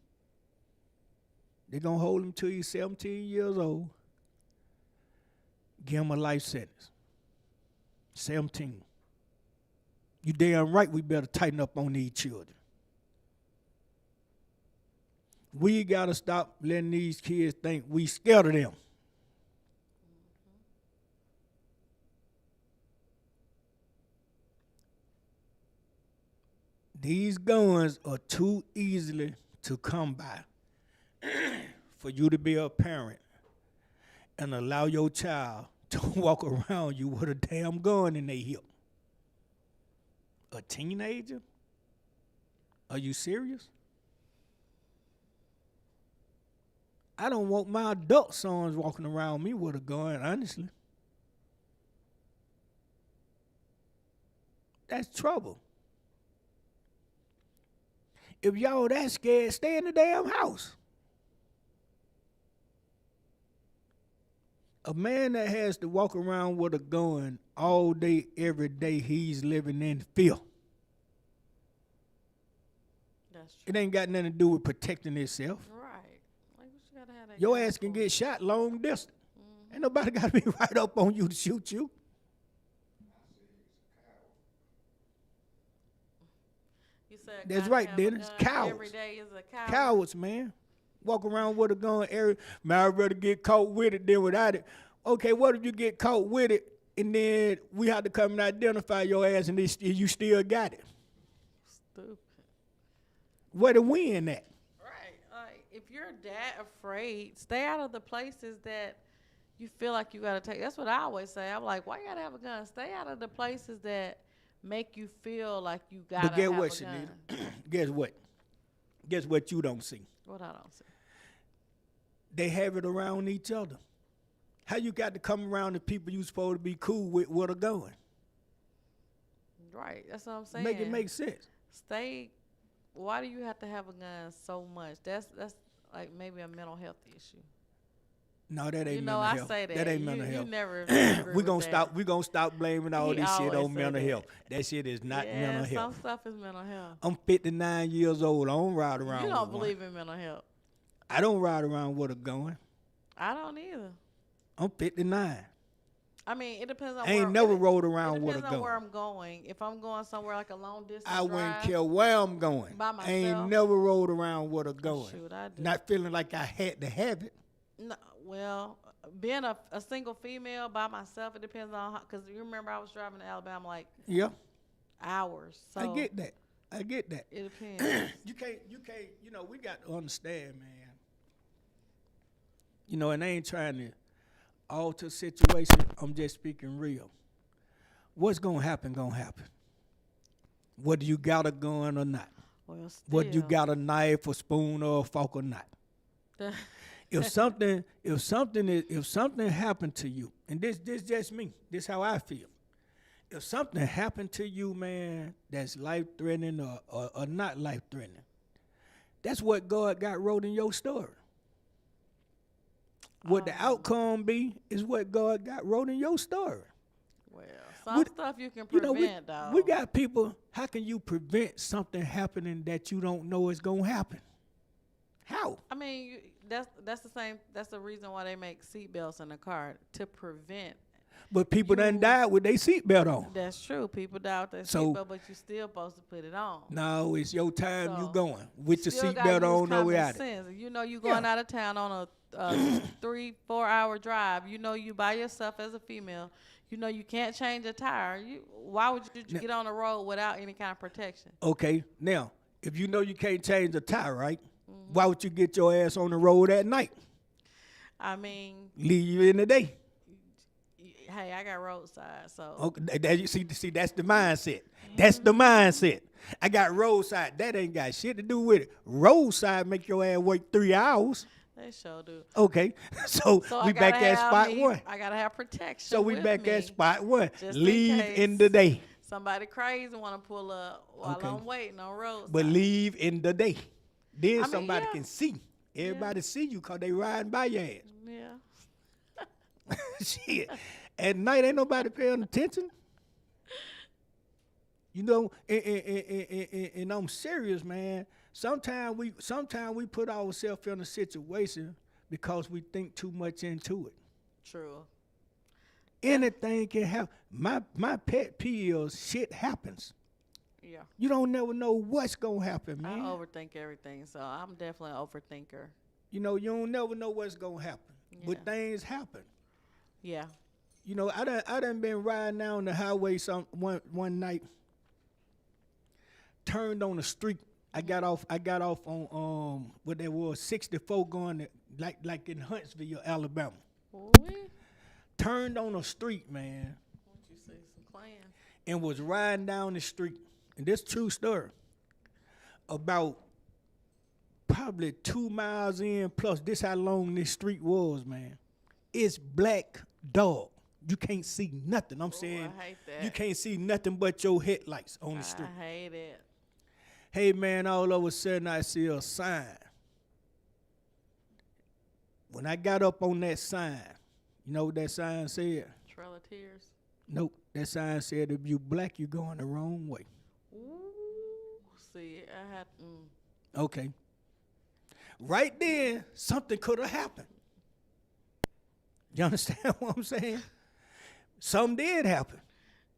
They're going to hold him till he's 17 years old. Give him a life sentence. 17. You damn right we better tighten up on these children. We got to stop letting these kids think we scared of them. These guns are too easily to come by for you to be a parent and allow your child to walk around you with a damn gun in their hip. A teenager? Are you serious? I don't want my adult sons walking around me with a gun, honestly. That's trouble. If y'all that scared, stay in the damn house. A man that has to walk around with a gun all day, every day, he's living in fear. That's true. It ain't got nothing to do with protecting himself. Right. Like, what you gotta have that Your gun ass can for? get shot long distance. Ain't nobody got to be right up on you to shoot you. You said That's gotta right, have a Dennis. gun Cowards. Every day is a coward. Cowards, man. Walk around with a gun. Man, I'd rather get caught with it than without it. Okay, what if you get caught with it and then we have to come and identify your ass and you still got it? Stupid. Where the win at? Right. Like, if you're that afraid, stay out of the places that you feel like you gotta take. That's what I always say. I'm like, why you gotta have a gun? Stay out of the places that make you feel like you gotta But guess have what, a gun. Shanita? Guess what? Guess what you don't see? What I don't see. They have it around each other. How you got to come around the people you supposed to be cool with a gun? Right. That's what I'm saying. Make it make sense. Stay. Why do you have to have a gun so much? That's like maybe a mental health issue. No, that ain't You know, mental I health. say that. That ain't you, mental you health. never. agree We gonna with stop. that. We gonna stop blaming all He this shit always on say mental that. health. That shit is not Yeah, mental some health. stuff is mental health. I'm 59 years old. I don't ride around. You don't with believe one. in mental health. I don't ride around with a gun. I don't either. I'm 59. I mean, it depends on. I ain't where, never it, rode It around with a depends on where gun. I'm going. If I'm going somewhere like a long distance I wouldn't drive, care where I'm going. By I ain't myself? never rode around with a gun. shoot, I do. Not feeling like I had to have it. No, well, being a single female by myself, it depends on how. Because you remember I was driving to Alabama like Yeah, hours. So I get that. I get that. It depends. You can't, we got to understand, man. And I ain't trying to alter situation. I'm just speaking real. What's going to happen, whether you got a gun or not. Well, still. Whether you got a knife, a spoon, or a fork or not. If something happened to you, and this just me, this how I feel. If something happened to you, man, that's life-threatening or not life-threatening, that's what God got wrote in your story. What the outcome be is what God got wrote in your story. Well, some stuff you can prevent, though. We got people, how can you prevent something happening that you don't know is going to happen? How? I mean, that's the same. That's the reason why they make seatbelts in the car to prevent. But people done died with their seatbelt on. That's true. People die with their So- seatbelt, but you still supposed to put it on. No, it's your time you So, going. With your Still gotta seatbelt use on or common without it. sense. You know you going out of town on a 3-4 hour drive. You know you by yourself as a female. You know you can't change a tire. Why would you get on the road without any kind of protection? Okay, now, if you know you can't change the tire, right? Mm-hmm. Why would you get your ass on the road at night? I mean, Leave you in the day. hey, I got roadside, so Okay, you see, that's the mindset. That's the mindset. I got roadside. That ain't got shit to do with it. Roadside make your ass work 3 hours. they sure do. Okay, so So we I gotta back at have spot me- one. I gotta have protection. So we with back me. at spot one. Just Leave case in the day, Somebody crazy want to pull up while Okay. I'm waiting on roadside. but leave in the day. Then I mean, somebody yeah. can see. Everybody see you because they riding by your ass. Yeah. Shit. At night, ain't nobody paying attention. And I'm serious, man. Sometimes we put ourselves in a situation because we think too much into it. True. Anything can happen. My pet peeve is shit happens. Yeah. You don't never know what's gonna happen, I man. overthink everything, so I'm definitely an overthinker. You don't never know what's gonna happen. But Yeah. things happen. Yeah. I done been riding down the highway one night. turned on the street. I got off on what that was, 64 going to, like in Huntsville, Alabama. Ooh-wee. Turned on the street, man, What you say? Some clans. and was riding down the street. And this true story. About probably 2 miles in, plus this how long this street was, man. It's black dog. You can't see nothing. I'm saying I hate that. you can't see nothing but your headlights on the street. I hate it. Hey man, all of a sudden I see a sign. When I got up on that sign, you know what that sign said? Trail of Tears. Nope. That sign said if you black, you going the wrong way. Ooh. See, I had. Okay. Right then, something could have happened. You understand what I'm saying? Something did happen.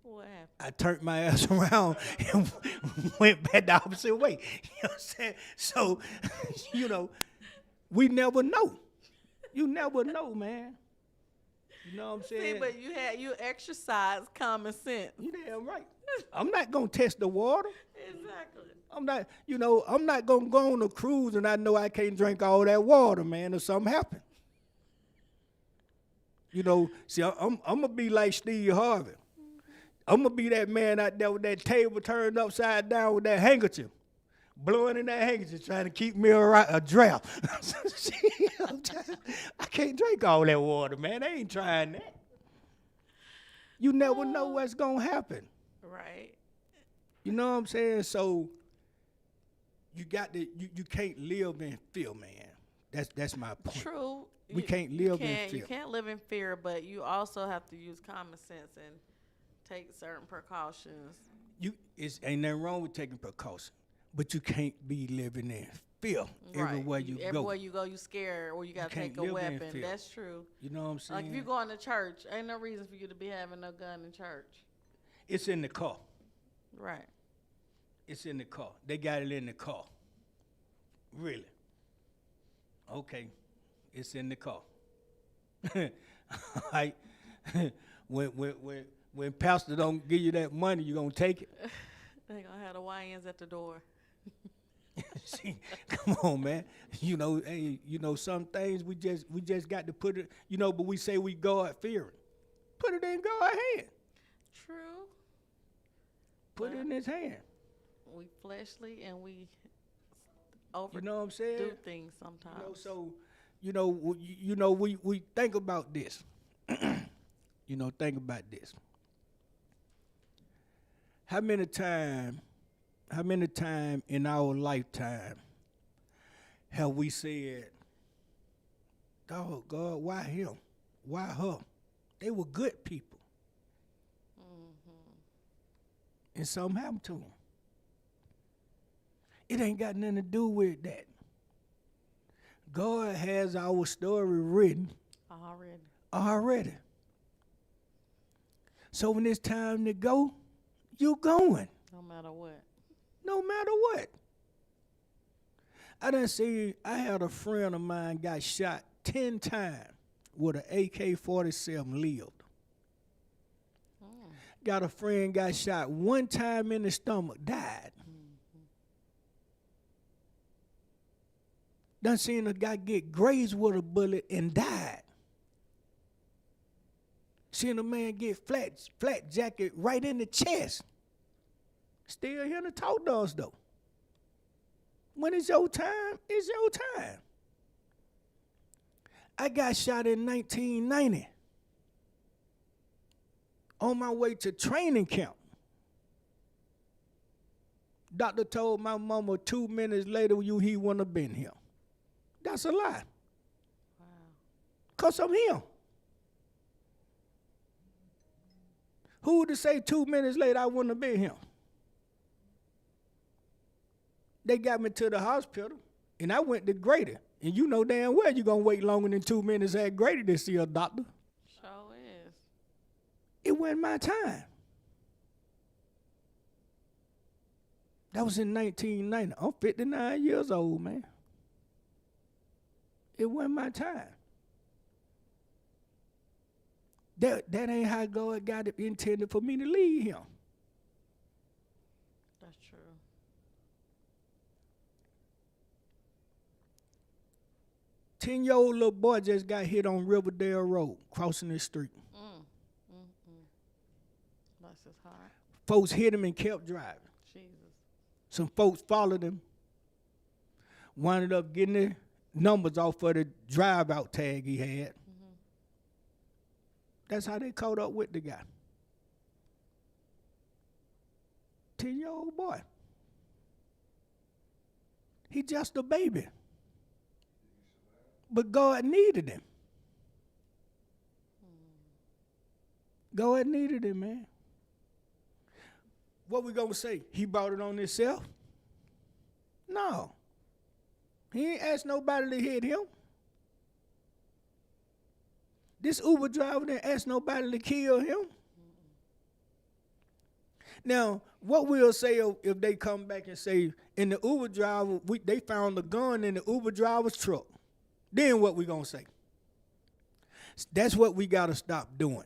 What happened? I turned my ass around and went back the opposite way. You know what I'm saying? So, we never know. You never know, man. You know what I'm saying? See, but you exercise common sense. You damn right. I'm not gonna test the water. Exactly. I'm not gonna go on a cruise and I know I can't drink all that water, man, if something happen. See, I'm gonna be like Steve Harvey. I'm gonna be that man out there with that table turned upside down with that handkerchief, blowing in that handkerchief, trying to keep me a draft. I can't drink all that water, man. I ain't trying that. You never know what's gonna happen. Right. You know what I'm saying? So you can't live in fear, man. That's my point. True. We can't live in fear. You can't live in fear, but you also have to use common sense and take certain precautions. Ain't nothing wrong with taking precautions, but you can't be living in fear everywhere you go. Everywhere you go, you scared, or you gotta take a weapon. That's true. You know what I'm saying? Like if you going to church, ain't no reason for you to be having no gun in church. It's in the car. Right. It's in the car. They got it in the car. Really? Okay. It's in the car. Like, when pastor don't give you that money, you gonna take it? They gonna have the YNs at the door. See, come on, man. Some things we just got to put it. But we say we God fearing. Put it in God's hand. True. Put it in His hand. We fleshly and we over. You know what I'm saying? Do things sometimes. We think about this. Think about this. How many time in our lifetime have we said, "Oh God, why him? Why her? They were good people." And something happened to them. It ain't got nothing to do with that. God has our story written already. So when it's time to go, you going. No matter what. No matter what. I had a friend of mine got shot 10 times with an AK-47 lived. Got a friend got shot 1 time in the stomach, died. Done seen a guy get grazed with a bullet and died. Seen a man get flat jacket right in the chest. Still here to talk to us though. When it's your time, it's your time. I got shot in 1990 on my way to training camp. Doctor told my mama 2 minutes later he wouldn't have been here. That's a lie. Wow. 'Cause I'm here. Who would say 2 minutes later I wouldn't have been here? They got me to the hospital, and I went to Grady. And you know damn well you're going to wait longer than 2 minutes at Grady to see a doctor. Sure is. It wasn't my time. That was in 1990. I'm 59 years old, man. It wasn't my time. That ain't how God got it intended for me to leave him. That's true. 10-year-old little boy just got hit on Riverdale Road, crossing the street. Bless his heart. Folks hit him and kept driving. Jesus. Some folks followed him, wound up getting the numbers off of the drive-out tag he had. That's how they caught up with the guy. 10-year-old boy. He just a baby. But God needed him. God needed him, man. What we gonna say? He brought it on himself? No. He ain't asked nobody to hit him. This Uber driver didn't ask nobody to kill him. Now, what we'll say if they come back and say, in the Uber driver, they found a gun in the Uber driver's truck. Then what we gonna say? That's what we gotta stop doing.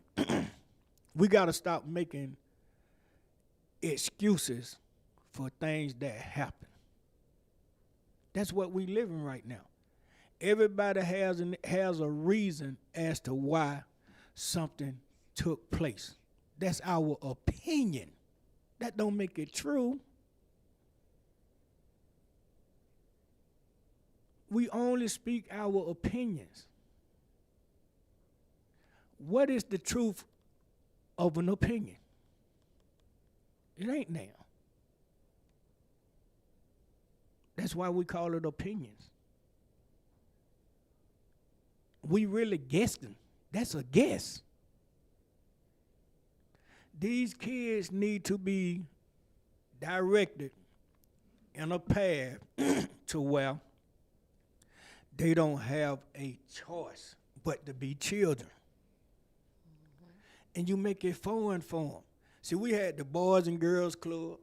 We gotta stop making excuses for things that happen. That's what we living right now. Everybody has a reason as to why something took place. That's our opinion. That don't make it true. We only speak our opinions. What is the truth of an opinion? It ain't now. That's why we call it opinions. We really guessing. That's a guess. These kids need to be directed in a path to where they don't have a choice but to be children. And you make it fun for them. See, we had the Boys and Girls Club.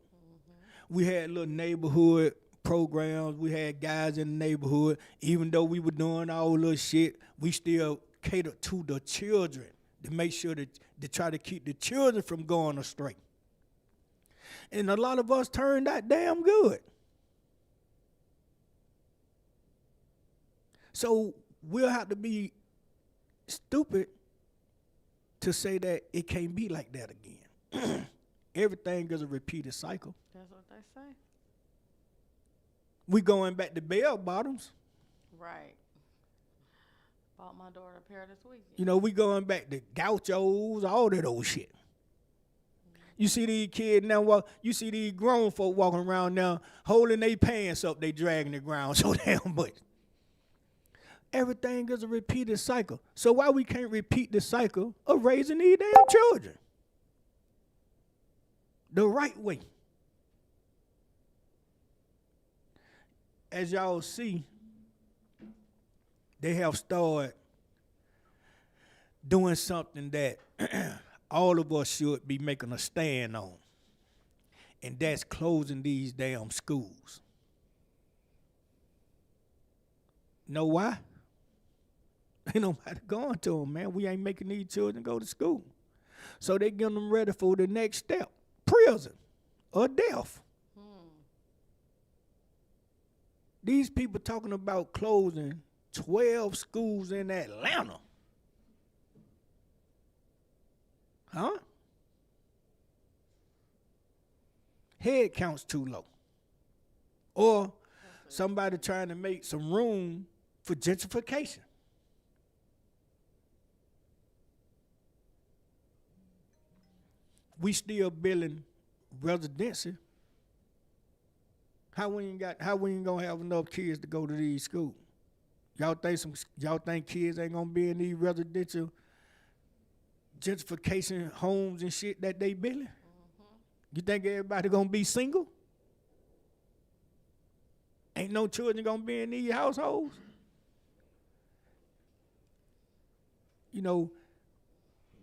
We had little neighborhood programs. We had guys in the neighborhood. Even though we were doing all little shit, we still catered to the children to make sure that to try to keep the children from going astray. And a lot of us turned out damn good. So we'll have to be stupid to say that it can't be like that again. Everything is a repeated cycle. That's what they say. We going back to bell bottoms. Right. Bought my daughter a pair this weekend. You know, we going back to gauchos, all that old shit. You see these kids now, you see these grown folk walking around now holding their pants up, they dragging the ground so damn much. Everything is a repeated cycle. So why we can't repeat the cycle of raising these damn children? The right way. As y'all see, they have started doing something that all of us should be making a stand on. And that's closing these damn schools. Know why? Ain't nobody going to them, man. We ain't making these children go to school. So they getting them ready for the next step, prison or death. These people talking about closing 12 schools in Atlanta. Huh? Head count's too low. Or somebody trying to make some room for gentrification. We still building residency. How we ain't gonna have enough kids to go to these schools? Y'all think kids ain't gonna be in these residential gentrification homes and shit that they building? You think everybody gonna be single? Ain't no children gonna be in these households? You know,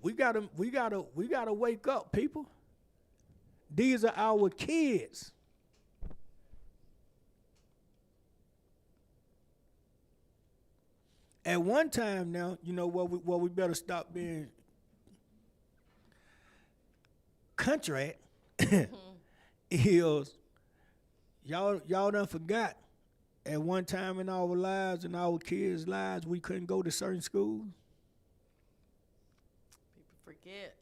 we gotta wake up, people. These are our kids. At one time now, you know what we better stop being country at is y'all done forgot at one time in our lives, in our kids' lives, we couldn't go to certain schools? People forget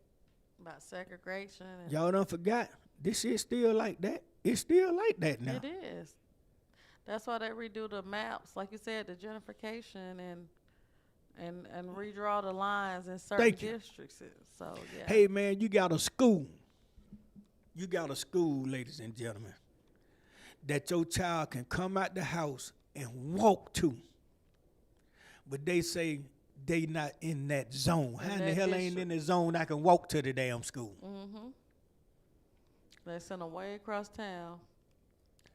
about segregation. And Y'all done forgot. This shit still like that. It's still like that now. it is. That's why they redo the maps, like you said, the gentrification and redraw the lines in certain Thank you. districts. So yeah. Hey man, you got a school. You got a school, ladies and gentlemen, that your child can come out the house and walk to. But they say they not in that zone. How in the that hell ain't in the zone I can walk to the damn school? Mm-hmm. They send them way across town.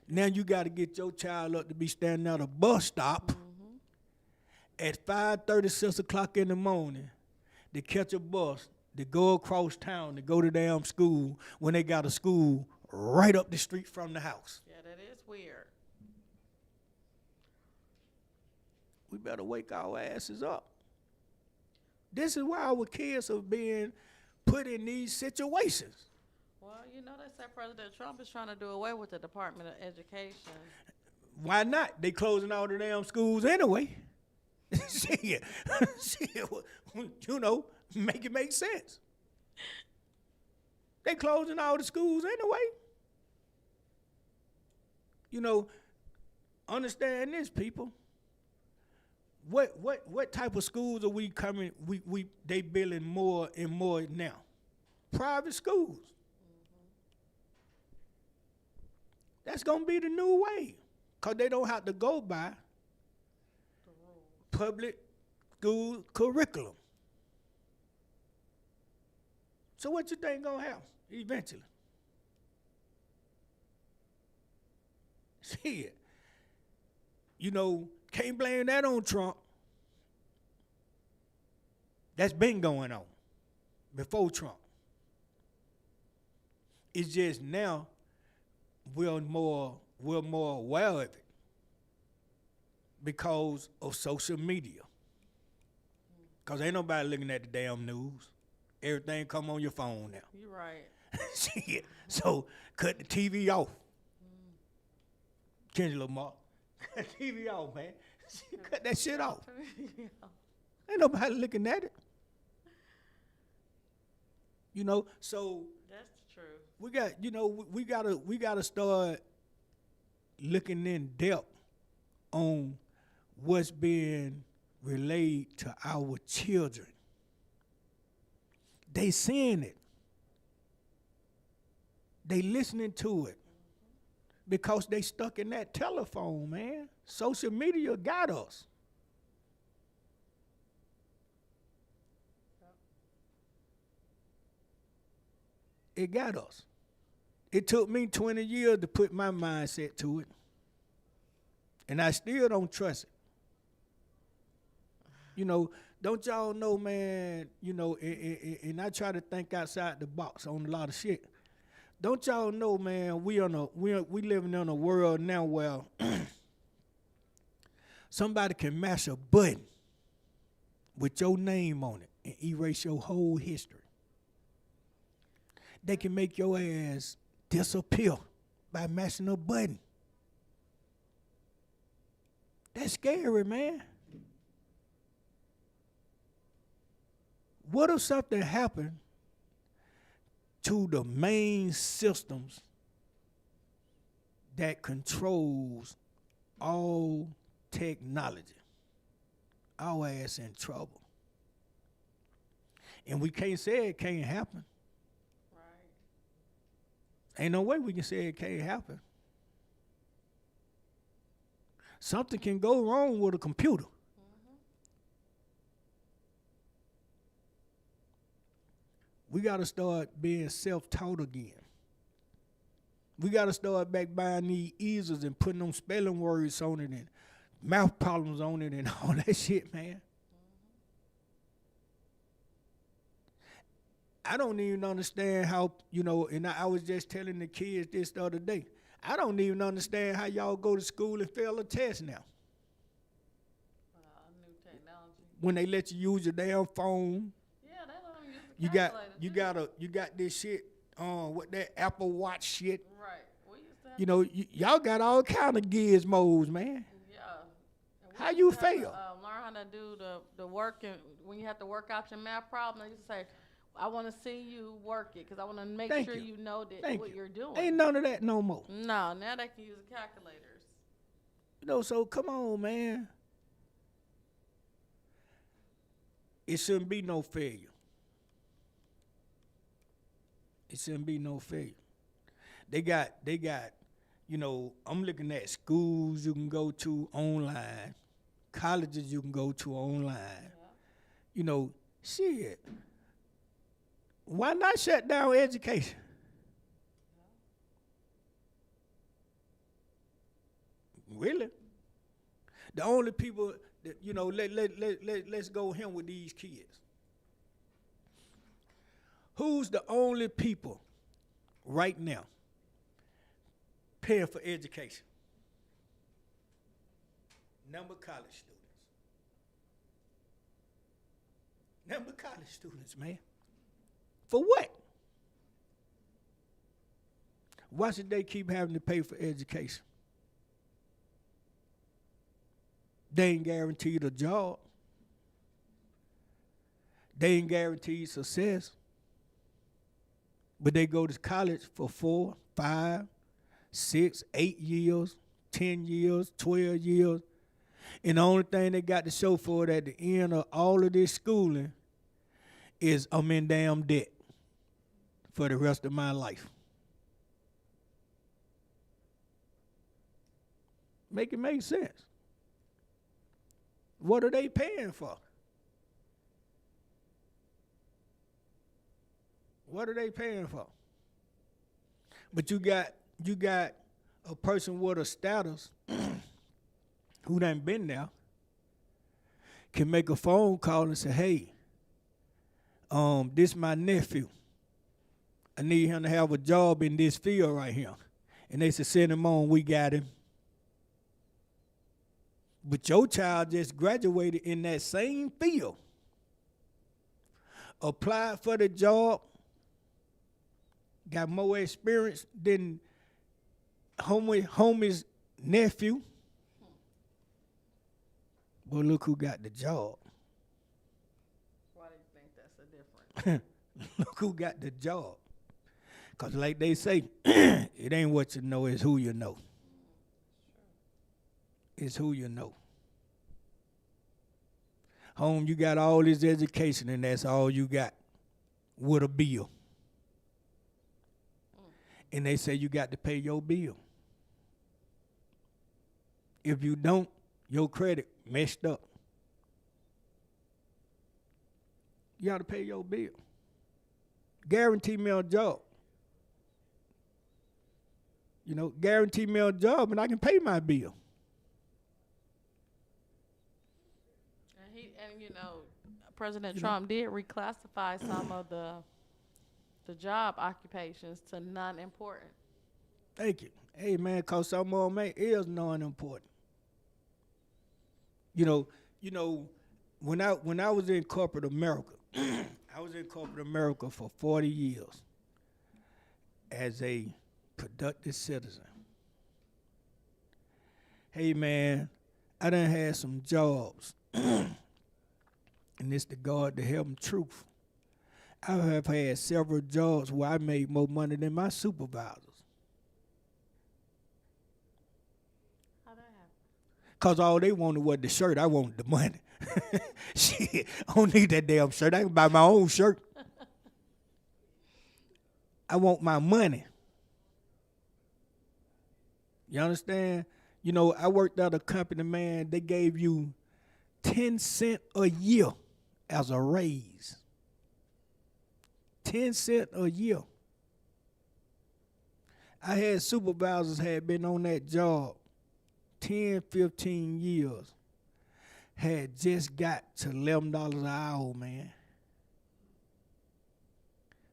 Now you got to get your child up to be standing at a bus stop at 5:30, 6 o'clock in the morning to catch a bus to go across town to go to damn school when they got a school right up the street from the house. Yeah, that is weird. We better wake our asses up. This is why our kids are being put in these situations. Well, you know, they say President Trump is trying to do away with the Department of Education. Why not? They closing all the damn schools anyway. Shit, you know, make it make sense. They closing all the schools anyway. You know, understand this, people. What type of schools are we coming? They building more and more now. Private schools. That's gonna be the new way, cause they don't have to go by public school curriculum. So what you think gonna happen eventually? Shit. You know, can't blame that on Trump. That's been going on before Trump. It's just now we're more aware of it because of social media. Because ain't nobody looking at the damn news. Everything come on your phone now. You're right. Shit. So cut the TV off. Kendrick Lamar. Cut the TV off, man. Cut that shit off. Ain't nobody looking at it. You know, so That's the truth. we got, you know, we gotta start looking in depth on what's being relayed to our children. They seeing it. They listening to it. Because they stuck in that telephone, man. Social media got us. It got us. It took me 20 years to put my mindset to it. And I still don't trust it. You know, don't y'all know, man, you know, and I try to think outside the box on a lot of shit. Don't y'all know, man, we living in a world now where somebody can mash a button with your name on it and erase your whole history. They can make your ass disappear by mashing a button. That's scary, man. What if something happened to the main systems that controls all technology? Our ass in trouble. And we can't say it can't happen. Right. Ain't no way we can say it can't happen. Something can go wrong with a computer. We got to start being self-taught again. We got to start back buying these easels and putting them spelling words on it and mouth problems on it and all that shit, man. I don't even understand how, you know, and I was just telling the kids this the other day. I don't even understand how y'all go to school and fail a test now. New technology. When they let you use your damn phone. Yeah, they let them use the calculator, You got this shit what that Apple Watch shit. Right. We used to have You know, y'all got all kind of gizmos, man. How you have to, fail? learn how to do the work, and when you have to work out your math problem, they used to say, "I want to see you work it because I want to make Thank sure you. you know that Thank what you. you're doing." Ain't none of that no more. No, now they can use calculators. You know, so come on, man. It shouldn't be no failure. It shouldn't be no failure. They got, you know, I'm looking at schools you can go to online, colleges you can go to online. Yeah. You know, shit. Why not shut down education? Really? The only people that, you know, let's go here with these kids. Who's the only people right now paying for education? Number of college students. Number of college students, man. For what? Why should they keep having to pay for education? They ain't guaranteed a job. They ain't guaranteed success. But they go to college for 4, 5, 6, 8 years, 10 years, 12 years. And the only thing they got to show for it at the end of all of this schooling is I'm in damn debt for the rest of my life. Make it make sense. What are they paying for? What are they paying for? But you got a person with a status who done been there can make a phone call and say, hey, this my nephew. I need him to have a job in this field right here. And they said, send him on, we got him. But your child just graduated in that same field, applied for the job, got more experience than homie's nephew. But look who got the job. Why do you think that's a difference? Look who got the job. Because like they say, it ain't what you know, it's who you know. It's who you know. Home, you got all this education and that's all you got with a bill. And they say you got to pay your bill. If you don't, your credit messed up. You got to pay your bill. Guarantee me a job. You know, guarantee me a job and I can pay my bill. And you know, President Trump did reclassify some of the job occupations to non-important. Thank you. Hey man, cause some of them is non-important. You know, when I was in corporate America, I was in corporate America for 40 years as a productive citizen. Hey man, I done had some jobs, and it's the God to help them truth. I have had several jobs where I made more money than my supervisors. How that happen? Cause all they wanted was the shirt. I wanted the money. Shit, I don't need that damn shirt. I can buy my own shirt. I want my money. You understand? You know, I worked at a company, man, they gave you 10 cents a year as a raise. 10 cents a year. I had supervisors had been on that job 10, 15 years. Had just got to $11 an hour, man.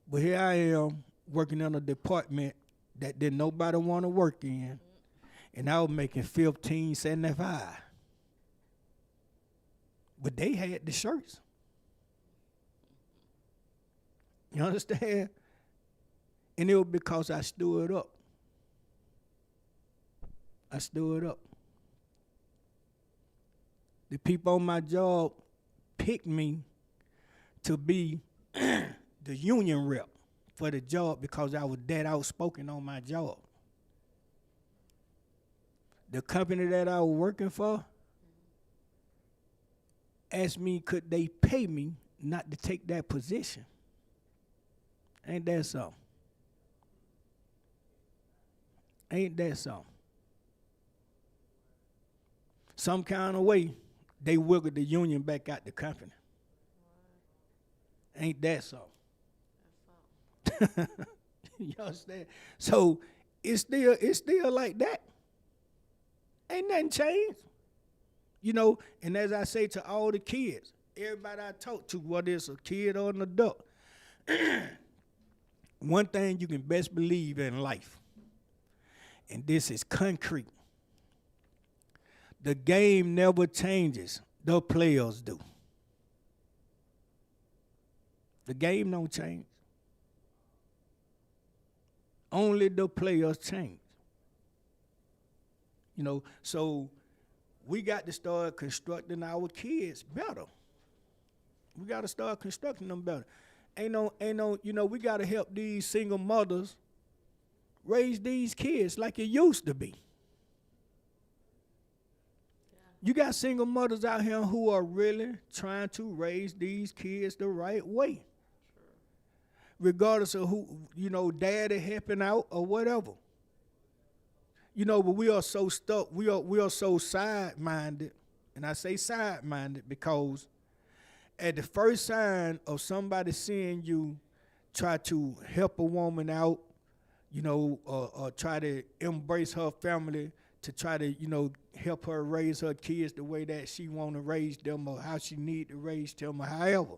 But here I am working in a department that didn't nobody want to work in. And I was making $15.75. But they had the shirts. You understand? And it was because I stood up. I stood up. The people on my job picked me to be the union rep for the job because I was that outspoken on my job. The company that I was working for asked me could they pay me not to take that position. Ain't that something? Ain't that something? Some kind of way, they wiggled the union back out the company. Ain't that something? You understand? So it's still like that. Ain't nothing changed. You know, and as I say to all the kids, everybody I talk to, whether it's a kid or an adult, one thing you can best believe in life, and this is concrete. The game never changes. The players do. The game don't change. Only the players change. You know, so we got to start constructing our kids better. We got to start constructing them better. Ain't no, you know, we got to help these single mothers raise these kids like it used to be. You got single mothers out here who are really trying to raise these kids the right way. Regardless of who, you know, daddy helping out or whatever. You know, but we are so stuck, we are so side-minded, and I say side-minded because at the first sign of somebody seeing you try to help a woman out, you know, or try to embrace her family to try to, you know, help her raise her kids the way that she want to raise them or how she need to raise them or however.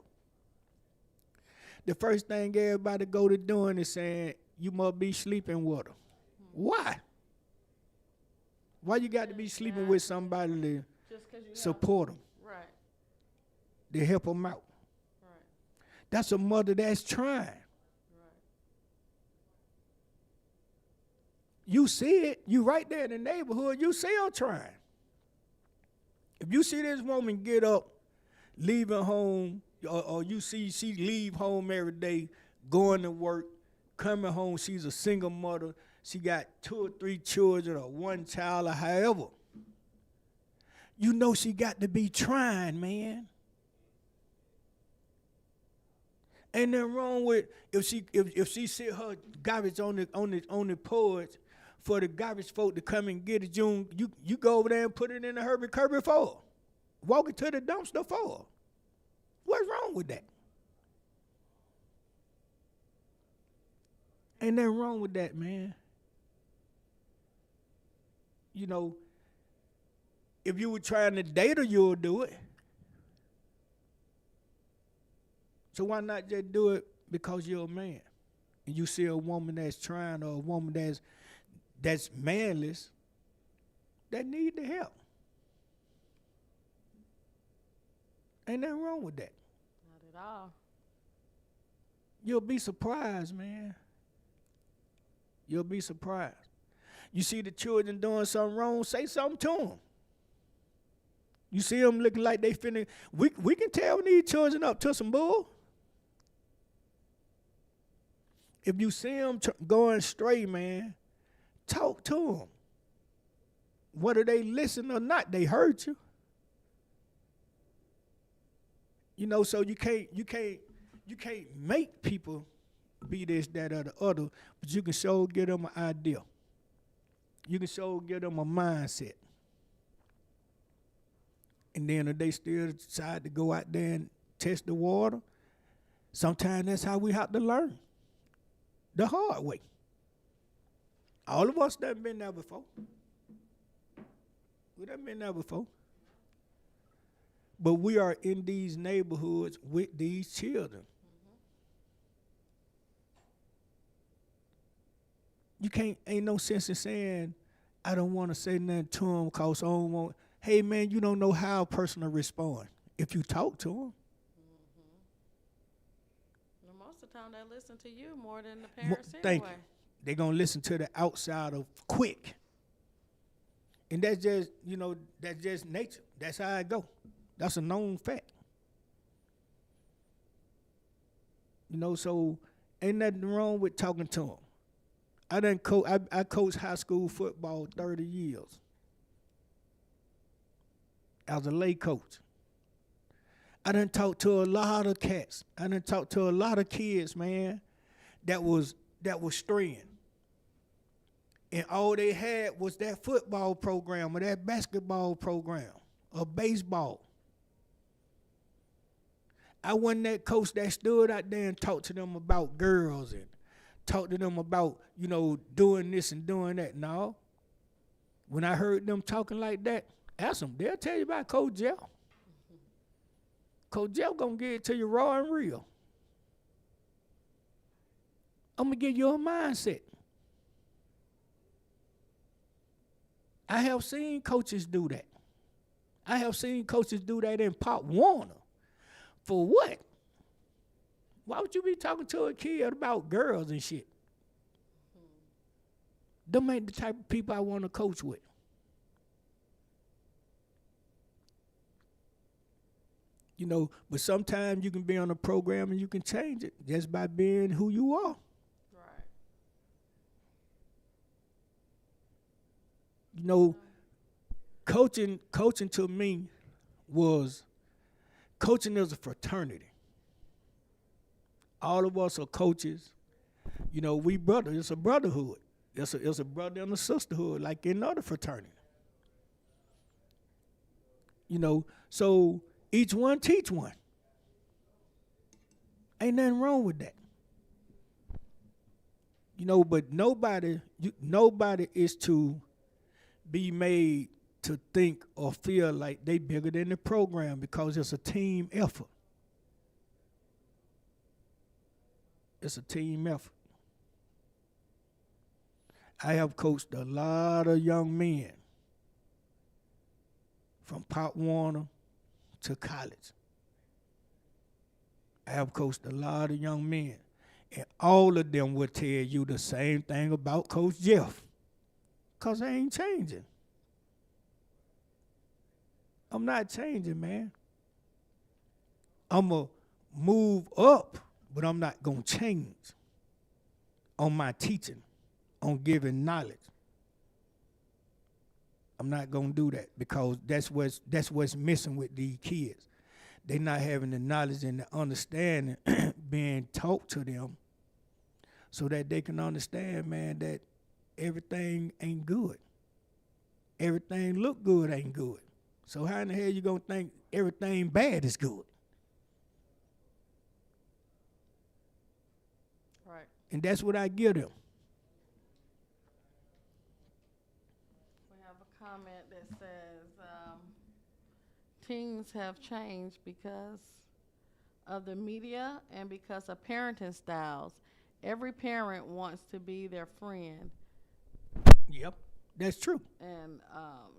The first thing everybody go to doing is saying, you must be sleeping with her. Why? Why you got to be sleeping with somebody to support them? Right. To help them out? Right. That's a mother that's trying. Right. You see it. You right there in the neighborhood. You see her trying. If you see this woman get up, leaving home, or you see she leave home every day, going to work, coming home, she's a single mother, she got 2 or 3 children or 1 child or however, you know she got to be trying, man. Ain't nothing wrong with if she sit her garbage on the porch for the garbage folk to come and get it. You go over there and put it in the Herbie Kirby for her. Walk it to the dumpster for her. What's wrong with that? Ain't nothing wrong with that, man. You know, if you were trying to date her, you'll do it. So why not just do it because you're a man? And you see a woman that's trying or a woman that's manless that need the help. Ain't nothing wrong with that. Not at all. You'll be surprised, man. You'll be surprised. You see the children doing something wrong, say something to them. You see them looking like they finna, we can tell when these children up to some bull. If you see them going stray, man, talk to them. Whether they listen or not, they hurt you. You know, so you can't make people be this, that, or the other, but you can sure give them an idea. You can sure give them a mindset. And then if they still decide to go out there and test the water, sometimes that's how we have to learn. The hard way. All of us done been there before. We done been there before. But we are in these neighborhoods with these children. You ain't no sense in saying, I don't want to say nothing to them because I don't want, hey man, you don't know how a person will respond if you talk to them. Well, most of the time they listen to you more than the parents Thank anyway. you. They're going to listen to the outsider quick. And that's just, you know, that's just nature. That's how I go. That's a known fact. So ain't nothing wrong with talking to them. I coached high school football 30 years as a lay coach. I done talked to a lot of cats. I done talked to a lot of kids, man, that was straying. And all they had was that football program or that basketball program or baseball. I wasn't that coach that stood out there and talked to them about girls and talked to them about, doing this and doing that. No. When I heard them talking like that, ask them. They'll tell you about Coach Jeff. Coach Jeff gonna give it to you raw and real. I'm gonna give you a mindset. I have seen coaches do that. I have seen coaches do that in Pop Warner. For what? Why would you be talking to a kid about girls and shit? Them ain't the type of people I want to coach with. But sometimes you can be on a program and you can change it just by being who you are. Right. Coaching to me was, coaching is a fraternity. All of us are coaches. We brothers. It's a brotherhood. It's a brother and a sisterhood, like in other fraternity. So each one teach one. Ain't nothing wrong with that. But nobody is to be made to think or feel like they bigger than the program, because it's a team effort. It's a team effort. I have coached a lot of young men from Pop Warner to college. I have coached a lot of young men, and all of them will tell you the same thing about Coach Jeff, because I ain't changing. I'm not changing, man. I'm going to move up, but I'm not going to change on my teaching, on giving knowledge. I'm not going to do that, because that's what's missing with these kids. They not having the knowledge and the understanding being taught to them so that they can understand, man, that everything ain't good. Everything look good ain't good. So how in the hell you gonna think everything bad is good? Right. And that's what I give them. We have a comment that says, teens have changed because of the media and because of parenting styles. Every parent wants to be their friend. Yep, that's true. And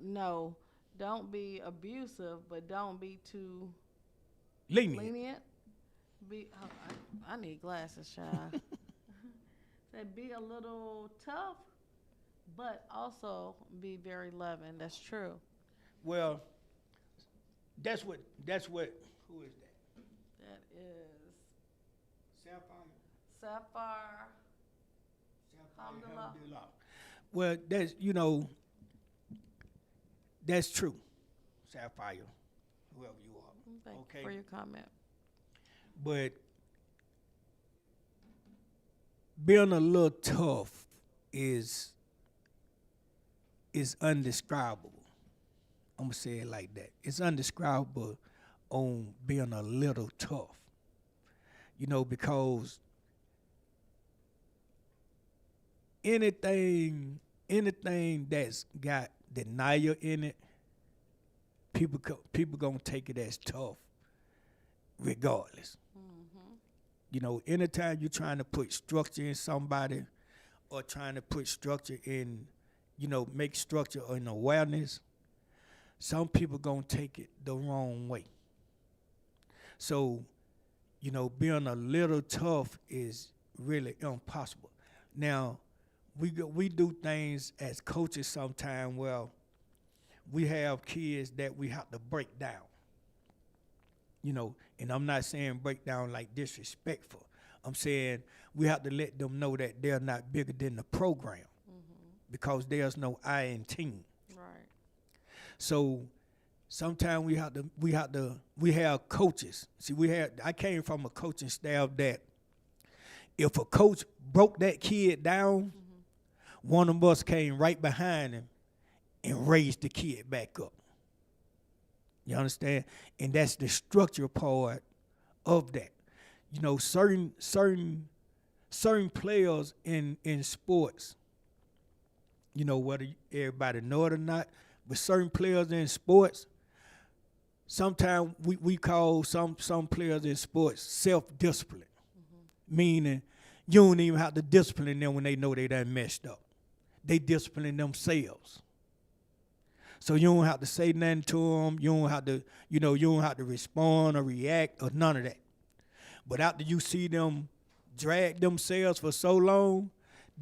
no, don't be abusive, but don't be too lenient. I need glasses, child. Said be a little tough, but also be very loving. That's true. Well, that's what. Who is that? That is Sapphire. Sapphire. Alhamdulillah. Well, that's true. Sapphire, whoever you are. Thank Okay. you for your comment. But being a little tough is undescribable. I'm gonna say it like that. It's undescribable on being a little tough. Because anything that's got denial in it, people gonna take it as tough, regardless. Anytime you're trying to put structure in somebody, or trying to put structure in, make structure and awareness, some people gonna take it the wrong way. So, being a little tough is really impossible. Now, we do things as coaches sometimes. Well, we have kids that we have to break down. And I'm not saying break down like disrespectful. I'm saying we have to let them know that they're not bigger than the program because there's no I in team. Right. So sometimes we have coaches. See, I came from a coaching staff that if a coach broke that kid down, one of us came right behind him and raised the kid back up. You understand? And that's the structure part of that. Certain players in sports, whether everybody know it or not, but certain players in sports, sometimes we call some players in sports self-discipline, meaning you don't even have to discipline them when they know they done messed up. They discipline themselves. So you don't have to say nothing to them. You don't have to, you don't have to respond or react or none of that. But after you see them drag themselves for so long,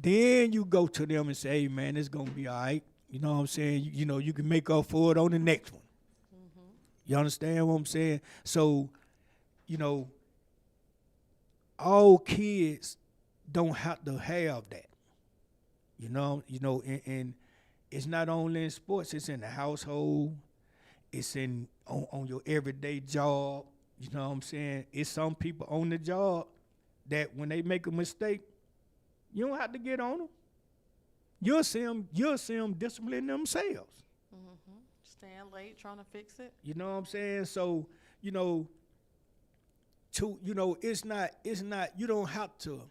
then you go to them and say, hey, man, it's going to be all right. You know what I'm saying? You can make up for it on the next one. You understand what I'm saying? So, all kids don't have to have that. And it's not only in sports, it's in the household, it's on your everyday job. You know what I'm saying? It's some people on the job that when they make a mistake, you don't have to get on them. You'll see them discipline themselves. Staying late, trying to fix it. You know what I'm saying? So, it's not, you don't have to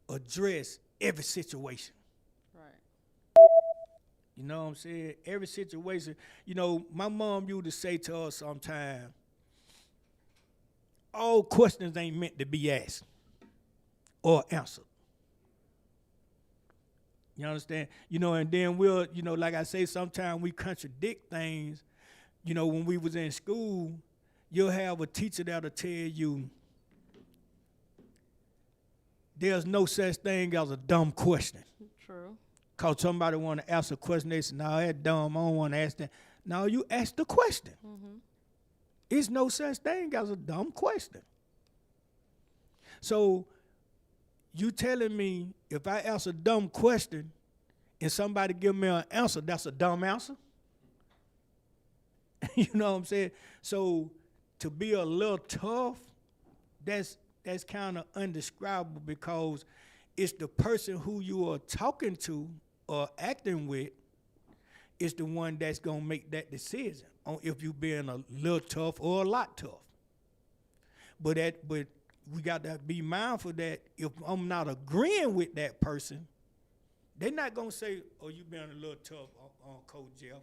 address every situation. Right. You know what I'm saying? Every situation. My mom used to say to us sometime, all questions ain't meant to be asked or answered. You understand? And then we'll, like I say, sometimes we contradict things. When we was in school, you'll have a teacher that'll tell you there's no such thing as a dumb question. True. Because somebody want to ask a question, they say, no, that's dumb, I don't want to ask that. No, you ask the question. It's no such thing as a dumb question. So you telling me if I ask a dumb question and somebody give me an answer, that's a dumb answer? You know what I'm saying? So to be a little tough, that's kind of undescribable because it's the person who you are talking to or acting with is the one that's going to make that decision on if you being a little tough or a lot tough. But we got to be mindful that if I'm not agreeing with that person, they're not going to say, oh, you being a little tough on Coach Jeff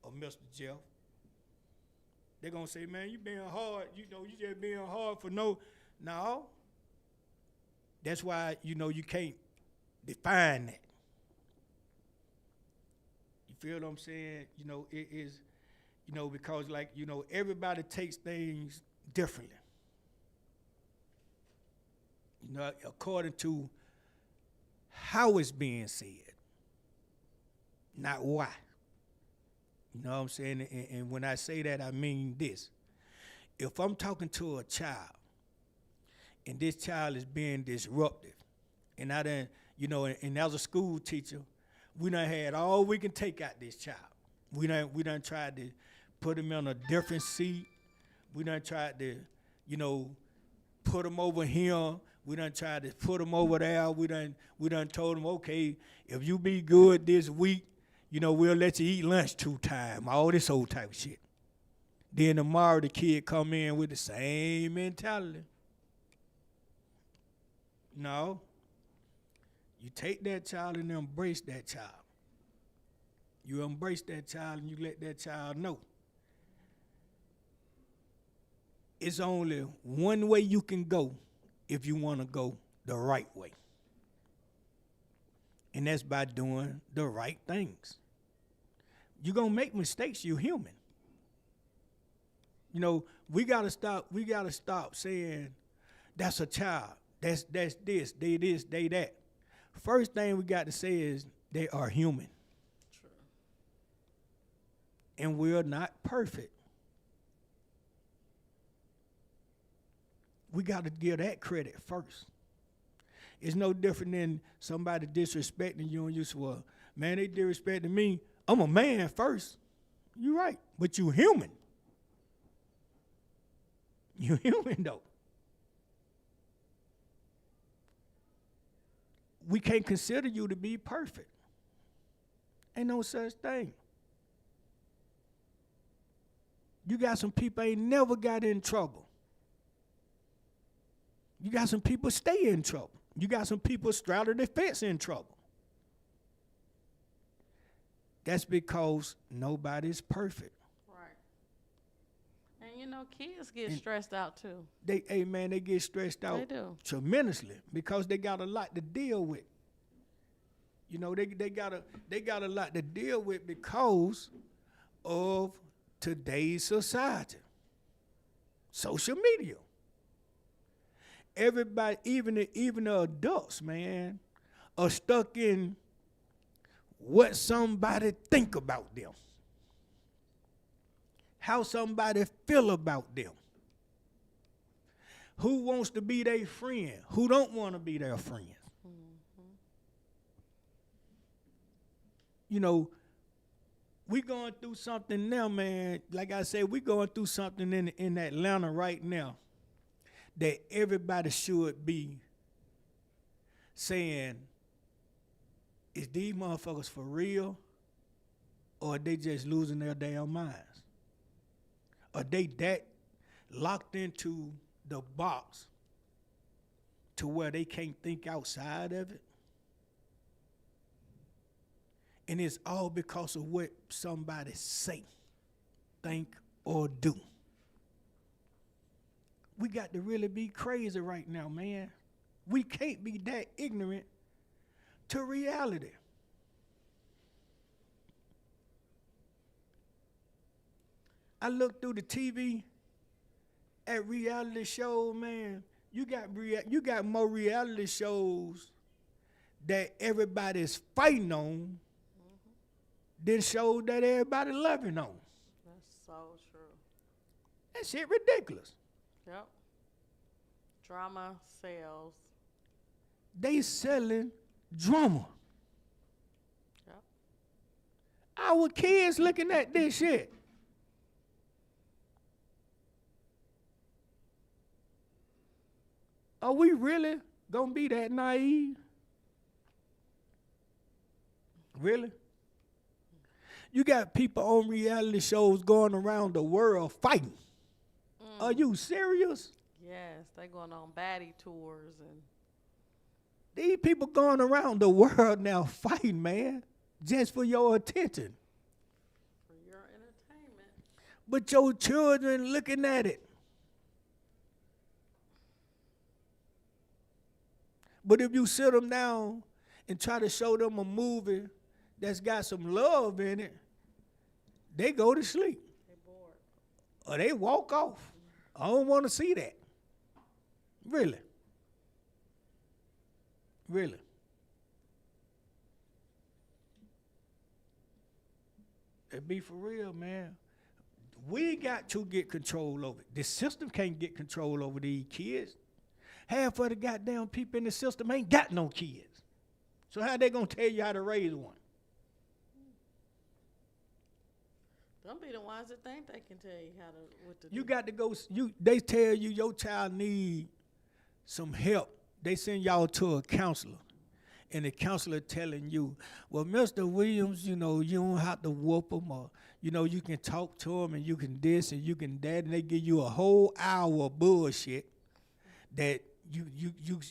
or Mr. Jeff. They're going to say, man, you being hard, you just being hard for no. That's why, you can't define that. You feel what I'm saying? It is, because everybody takes things differently. According to how it's being said, not why. You know what I'm saying? And when I say that, I mean this. If I'm talking to a child, and this child is being disruptive, and I done, and as a school teacher, we done had all we can take out this child. We done tried to put him in a different seat. We done tried to, put him over here. We done tried to put him over there. We done told him, okay, if you be good this week, we'll let you eat lunch 2 times. All this old type of shit. Then tomorrow the kid come in with the same mentality. No. You take that child and embrace that child. You embrace that child and you let that child know. It's only one way you can go if you want to go the right way. And that's by doing the right things. You're going to make mistakes, you're human. We got to stop saying that's a child. That's this, they that. First thing we got to say is they are human. True. and we're not perfect. We got to give that credit first. It's no different than somebody disrespecting you and you say, well, man, they disrespecting me. I'm a man first. You're right, but you human. You human, though. We can't consider you to be perfect. Ain't no such thing. You got some people ain't never got in trouble. You got some people stay in trouble. You got some people straddle the fence in trouble. That's because nobody's perfect. Right. And you know, kids get stressed out too. They get stressed out They do. tremendously because they got a lot to deal with. You know, they got a lot to deal with because of today's society. Social media. Everybody, even the adults, man, are stuck in what somebody think about them, how somebody feel about them, who wants to be their friend, who don't want to be their friend. You know, we going through something now, man. Like I said, we going through something in Atlanta right now that everybody should be saying, is these motherfuckers for real, or are they just losing their damn minds? Are they that locked into the box to where they can't think outside of it? And it's all because of what somebody say, think, or do. We got to really be crazy right now, man. We can't be that ignorant to reality. I look through the TV at reality shows, man. You got more reality shows that everybody's fighting on than shows that everybody loving on. That's so true. That shit ridiculous. Yep. Drama sells. They selling drama. Yep. Our kids looking at this shit. Are we really gonna be that naive? Really? You got people on reality shows going around the world fighting. Are you serious? Yes, they going on baddie tours and These people going around the world now fighting, man, just for your attention. for your entertainment. But your children looking at it. But if you sit them down and try to show them a movie that's got some love in it, they go to sleep. They bored. Or they walk off. I don't want to see that. Really. Really. It be for real, man. We got to get control over it. The system can't get control over these kids. Half of the goddamn people in the system ain't got no kids. So how they gonna tell you how to raise one? Them be the ones that think they can tell you what to do. You got to go. They tell you your child need some help. They send y'all to a counselor, and the counselor telling you, well, Mr. Williams, you know, you don't have to whoop them, or you know, you can talk to them, and you can this and you can that, and they give you a whole hour of bullshit that you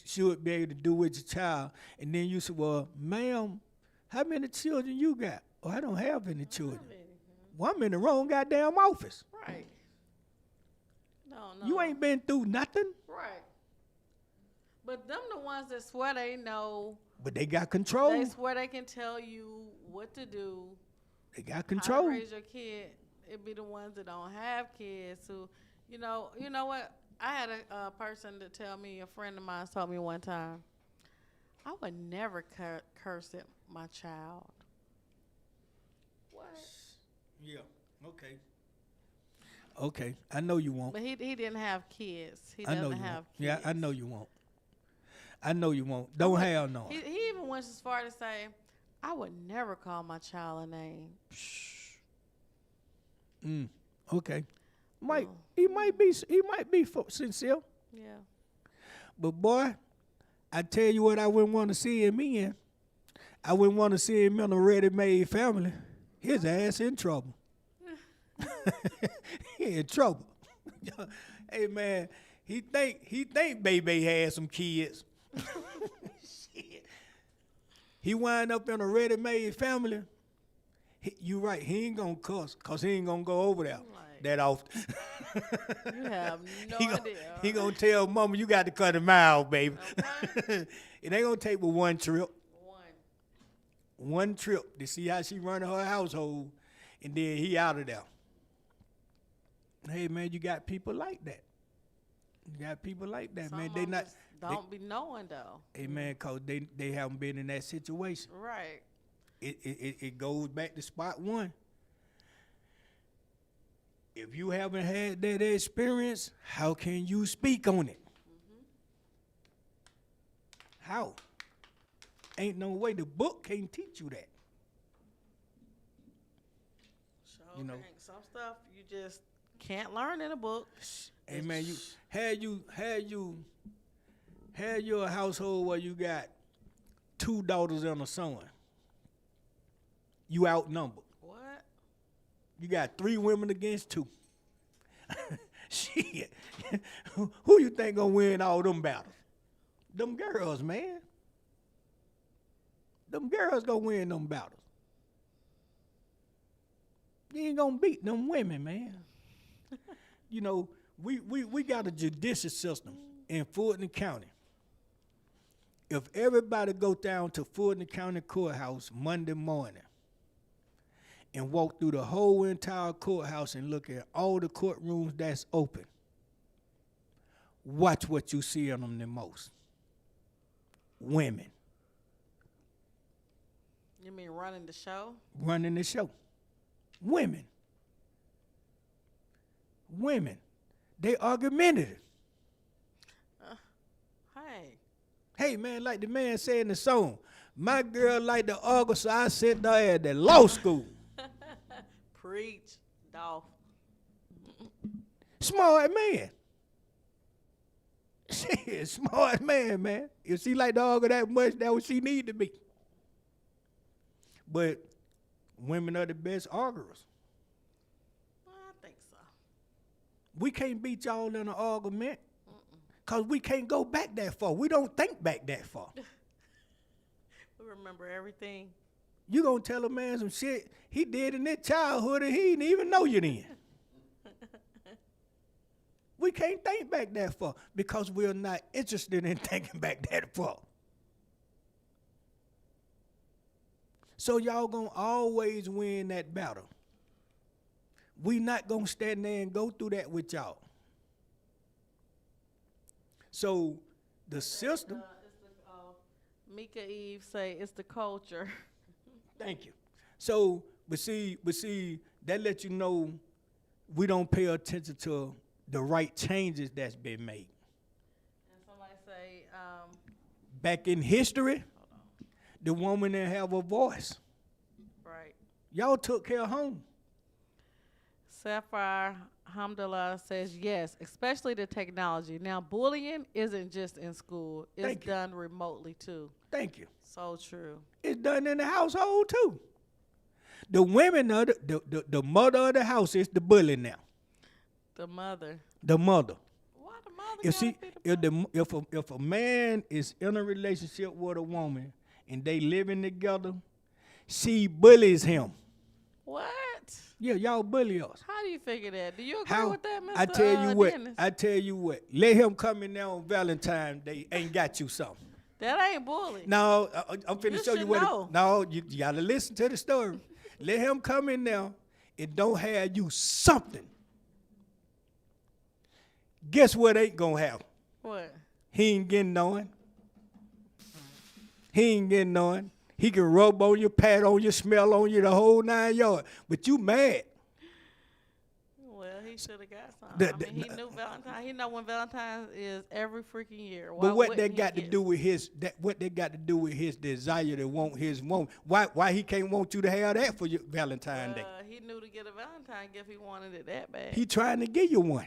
should be able to do with your child, and then you say, well, ma'am, how many children you got? Oh, I don't have any children. Well, I'm in the wrong goddamn office. Right. No. You ain't been through nothing. Right. But them the ones that swear they know. But they got control. They swear they can tell you what to do. They got How control. to raise your kid. It be the ones that don't have kids who, you know what? I had a person to tell me, a friend of mine told me one time, I would never curse at my child. What? Yeah. Okay. Okay. I know you won't. But he didn't have kids. He I know doesn't you have won't. kids. Yeah, I know you won't. I know you won't. Don't have none. He even went as far to say, I would never call my child a name. Okay. Oh. He might be sincere. Yeah. But boy, I tell you what I wouldn't want to see him in. I wouldn't want to see him in a ready-made family. His ass in trouble. He in trouble. Hey man, he think baby had some kids. Shit. He wind up in a ready-made family. You right, he ain't gonna cuss, cause he ain't gonna go over there Like, that often. you have no he idea. he gonna tell mama, you got to cut him out, baby. Okay. It ain't gonna take but one trip. One. One trip to see how she running her household, and then he out of there. Hey man, you got people like that. You got people like that, Some man. of They them not. just don't be knowing though. Hey man, cause they haven't been in that situation. Right. It goes back to spot one. If you haven't had that experience, how can you speak on it? How? Ain't no way. The book can't teach you that. So You know. some stuff you just can't learn in a book. Hey man, you had your household where you got 2 daughters and a son. You outnumbered. What? You got 3 women against 2. Shit. Who you think gonna win all them battles? Them girls, man. Them girls gonna win them battles. You ain't gonna beat them women, man. You know, we got a judicial system in Fulton County. If everybody go down to Fulton County Courthouse Monday morning and walk through the whole entire courthouse and look at all the courtrooms that's open, watch what you see in them the most. Women You mean running the show? running the show. Women. Women. They argumentative. Hey. Hey, man, like the man said in the song, my girl like to argue, so I sent her at the law school. Preach, Dolph. Smart man. Shit, smart man. If she like to argue that much, that's what she need to be. But women are the best arguers. I think so. We can't beat y'all in an argument because we can't go back that far. We don't think back that far. We remember everything. You gonna tell a man some shit he did in his childhood and he didn't even know you then. We can't think back that far because we're not interested in thinking back that far. So y'all gonna always win that battle. We not gonna stand there and go through that with y'all. So the system. It's the, Mika Eve say it's the culture. Thank you. So, but see, that lets you know we don't pay attention to the right changes that's been made. And somebody say, Back in history, the woman didn't have a voice. right. Y'all took care of home. Sapphire Hamdallah says yes, especially the technology. Now, bullying isn't just in school; it's Thank you. done remotely too. Thank you. So true. It's done in the household too. The women are the mother of the house is the bully now. The mother. The mother. Why the mother? If gotta she, be the if a man is in a relationship with a woman and they living together, she bullies him. what? Yeah, y'all bully us. How do you figure that? Do you agree How? with that, Mr. I tell you what. Dennis? I tell you what. Let him come in there on Valentine's Day. Ain't got you something. That ain't bullying. No, I'm finna You show you should what. know. No, you gotta listen to the story. Let him come in there and don't have you something. Guess what ain't gonna happen? What? He ain't getting none. He ain't getting none. He can rub on you, pat on you, smell on you, the whole 9 yards. But you mad. he should have got some. The- I mean, he the- knew Valentine. He know when Valentine's is every freaking year. Why But what wouldn't they he got to get do with what they got to do with his desire to want his woman? Why he can't want you to have that for your Valentine's Day? He knew to get a Valentine gift. He wanted it that bad. He trying to give you one.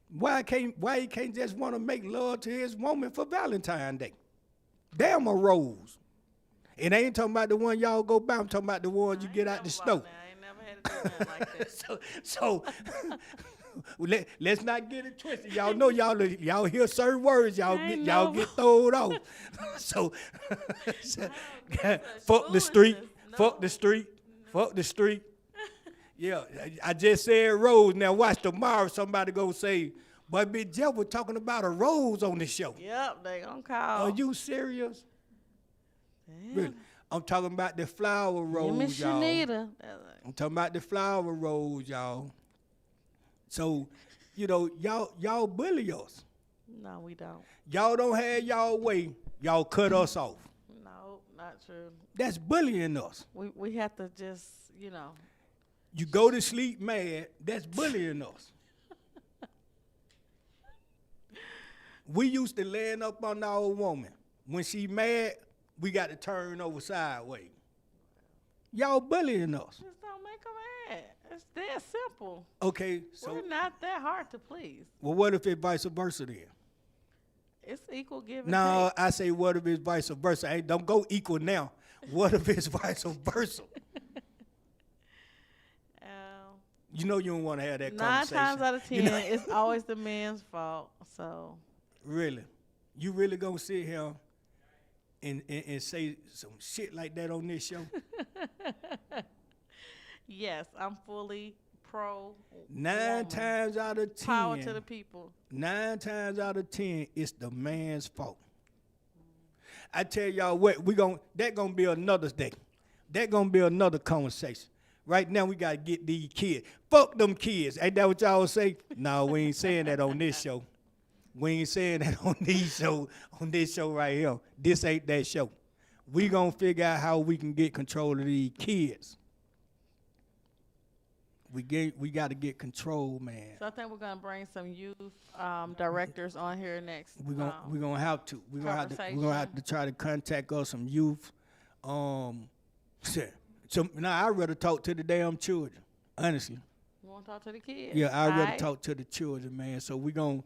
Why he can't just want to make love to his woman for Valentine's Day? Damn a rose. And I ain't talking about the one y'all go buy. I'm talking about the ones you get out the store. I ain't never had to do nothing like that. So let's not get it twisted. Y'all know y'all hear certain words, y'all I get know. thrown off. So fuck the street, fuck the street, fuck the street. Yeah, I just said rose. Now watch tomorrow somebody go say, "But Big Jeff was talking about a rose on the show." Yep, they gonna call. Are you serious? Damn. Really? I'm talking about the flower rose, Miss y'all. Shanita. I'm talking about the flower rose, y'all. So, y'all bully us. No, we don't. Y'all don't have y'all way. Y'all cut us off. No, not true. That's bullying us. We have to just, You go to sleep mad. That's bullying us. We used to laying up on our woman. When she mad, we got to turn over sideways. Y'all bullying us. just don't make them mad. It's that simple. Okay, so We're not that hard to please. well, what if it's vice versa then? It's equal give and No, take. I say what if it's vice versa. Hey, don't go equal now. What if it's vice versa? You know you don't want to have that 9 conversation. times out of 10, You know- it's always the man's fault. So Really? You really gonna sit here and say some shit like that on this show? yes, I'm fully pro. 9 woman. times out of 10. Power to the people. 9 times out of 10, it's the man's fault. I tell y'all what, that gonna be another day. That gonna be another conversation. Right now we gotta get these kids. Fuck them kids. Ain't that what y'all say? No, we ain't saying that on this show. We ain't saying that on this show right here. This ain't that show. We gonna figure out how we can get control of these kids. We got to get control, man. So I think we're gonna bring some youth directors on here next. We're gonna have to. We're gonna have to try to contact us some youth. So now I'd rather talk to the damn children, honestly. You want to talk to the kids? Yeah, I'd rather Alright. talk to the children, man. So we're gonna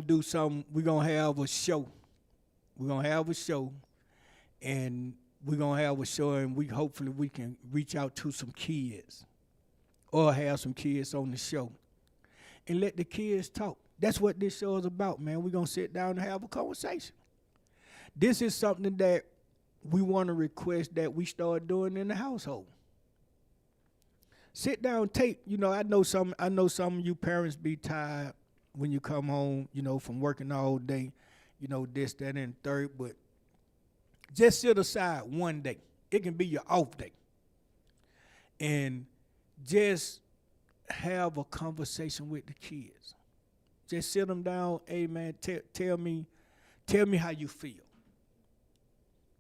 do something. We're gonna have a show. We're gonna have a show, and we're gonna have a show, and hopefully we can reach out to some kids, or have some kids on the show, and let the kids talk. That's what this show is about, man. We're gonna sit down and have a conversation. This is something that we want to request that we start doing in the household. Sit down, take. I know some of you parents be tired when you come home, from working all day, this, that, and third. But just sit aside one day. It can be your off day, and just have a conversation with the kids. Just sit them down. Hey, man, tell me how you feel.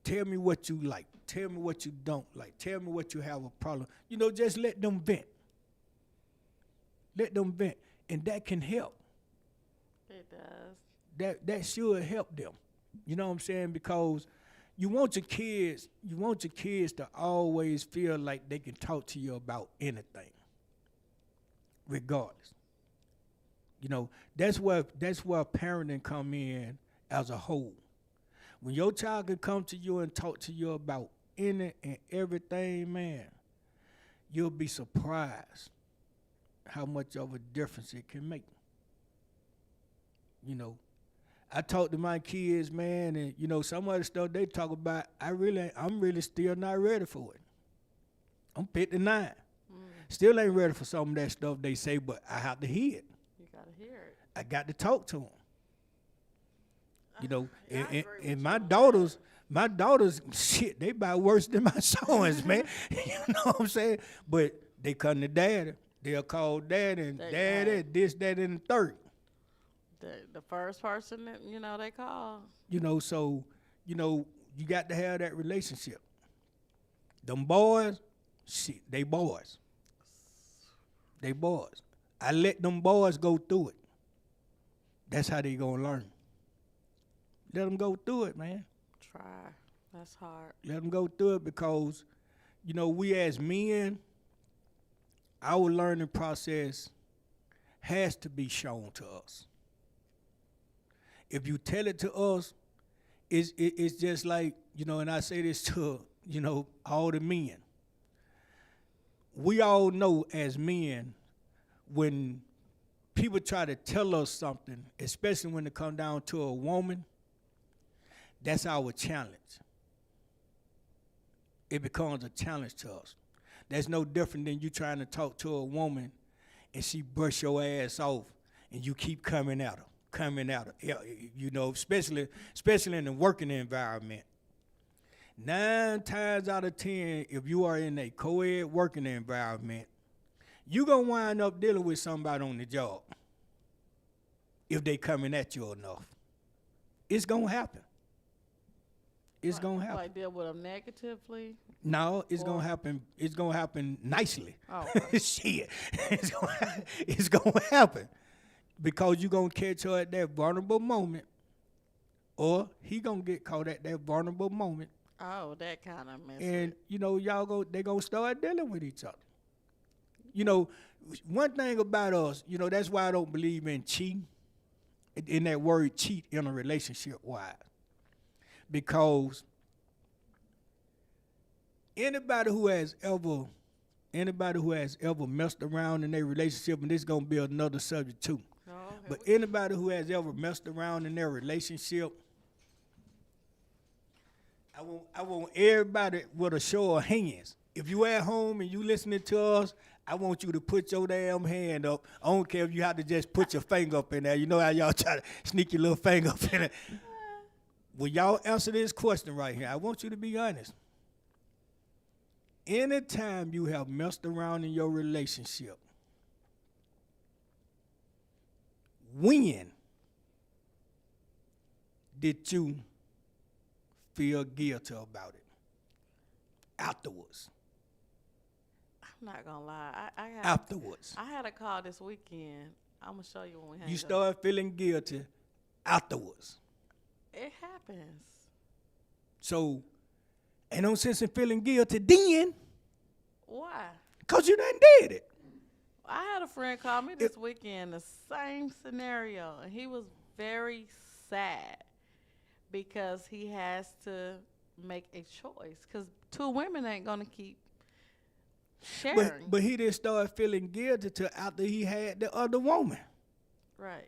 Tell me what you like. Tell me what you don't like. Tell me what you have a problem. Just let them vent. Let them vent. And that can help. It does. That should help them. You know what I'm saying? Because you want your kids to always feel like they can talk to you about anything. Regardless. That's where parenting come in as a whole. When your child can come to you and talk to you about any and everything, man, you'll be surprised how much of a difference it can make. I talk to my kids, man, and some of the stuff they talk about, I'm really still not ready for it. I'm 59. Still ain't ready for some of that stuff they say, but I have to hear it. You gotta hear it. I got to talk to them. Yeah, I agree And with my you. daughters, shit, they about worse than my sons, man. You know what I'm saying? But they come to daddy. They'll call daddy and daddy, this, that, and the third. The first person that they call. So, you got to have that relationship. Them boys, shit, they boys. They boys. I let them boys go through it. That's how they gonna learn. Let them go through it, man. Try. That's hard. Let them go through it because, you know, we as men, our learning process has to be shown to us. If you tell it to us, it's just like, you know, and I say this to, you know, all the men. We all know as men, when people try to tell us something, especially when it comes down to a woman, that's our challenge. It becomes a challenge to us. That's no different than you trying to talk to a woman and she brush your ass off and you keep coming at her. Yeah, you know, especially in the working environment. 9 times out of 10, if you are in a co-ed working environment, you gonna wind up dealing with somebody on the job if they coming at you enough. It's gonna happen. It's gonna happen. Like deal with them negatively. No, it's gonna happen. It's gonna happen nicely. Oh, Shit, it's gonna happen because you gonna catch her at that vulnerable moment, or he gonna get caught at that vulnerable moment, oh, that kind of mess. and you know they gonna start dealing with each other. You know, one thing about us, you know, that's why I don't believe in cheating, in that word cheat in a relationship wise, because anybody who has ever messed around in their relationship, and this is gonna be another subject too. Oh, okay. But anybody who has ever messed around in their relationship, I want everybody with a show of hands. If you at home and you listening to us, I want you to put your damn hand up. I don't care if you have to just put your finger up in there. You know how y'all try to sneak your little finger up in there. When y'all answer this question right here, I want you to be honest. Anytime you have messed around in your relationship, when did you feel guilty about it? Afterwards. I'm not gonna lie. Afterwards. I had a call this weekend. I'm gonna show you when we hang You up. start feeling guilty afterwards. It happens. So, ain't no sense in feeling guilty then, Why? because you done did it. I had a friend call me this weekend, the same scenario, and he was very sad because he has to make a choice because 2 women ain't gonna keep sharing. But he didn't start feeling guilty till after he had the other woman. Right.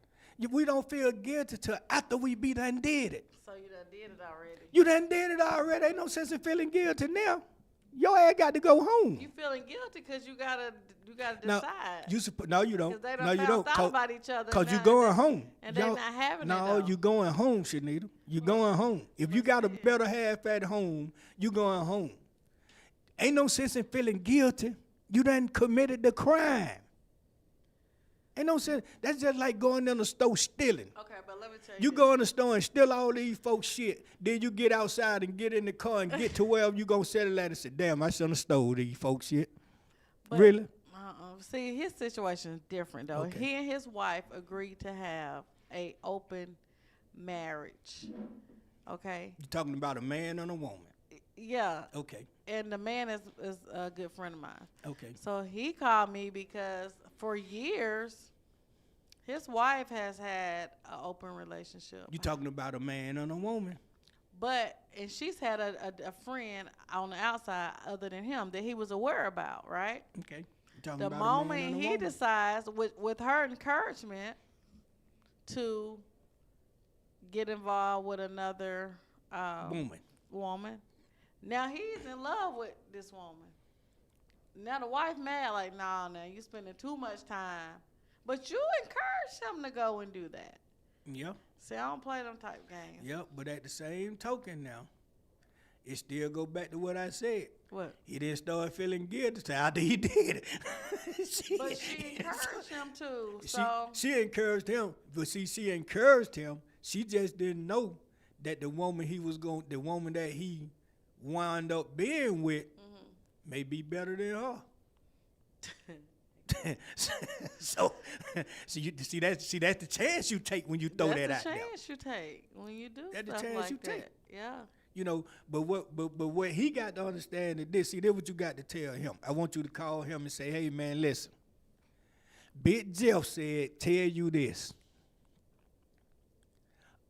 We don't feel guilty till after we be done did it. So you done did it already. You done did it already. Ain't no sense in feeling guilty now. Your ass got to go home. You feeling guilty because you gotta Now, decide. no, you don't. Because they done No, you found don't. out about each other. Because now you and going they- home. And they Y'all- not having it No, though. you going home, Shanita. You going home. If you got a better half at home, you going home. Ain't no sense in feeling guilty. You done committed the crime. Ain't no sense. That's just like going in the store stealing. Okay, but let me tell you. You this. go in the store and steal all these folks' shit. Then you get outside and get in the car and get to wherever you gonna settle at and say, damn, I shouldn't have stole these folks' shit. But, Really? See, his situation is different though. Okay. He and his wife agreed to have a open marriage. Okay. You talking about a man and a woman. Yeah. Okay. And the man is a good friend of mine. Okay. So he called me because for years his wife has had an open relationship. You talking about a man and a woman. And she's had a friend on the outside other than him that he was aware about, right? Okay. You talking The about a man moment and a he woman. decides, with her encouragement, to get involved with another woman, now he's in love with this woman. Now the wife mad, like, nah, now you spending too much time. But you encourage him to go and do that. Yep. See, I don't play them type games. Yep. But at the same token now, it still go back to what I said. What? He didn't start feeling guilty till after he did it. But she encouraged him to. So She encouraged him, but see, she encouraged him. She just didn't know that the woman that he wound up being with may be better than her. so, so you see that's the chance you take when you throw that That's out the there. chance you take when you do That's the stuff chance like you that. take. Yeah. You know, but what he got to understand is this. See, this what you got to tell him. I want you to call him and say, hey man, listen. Big Jeff said, tell you this.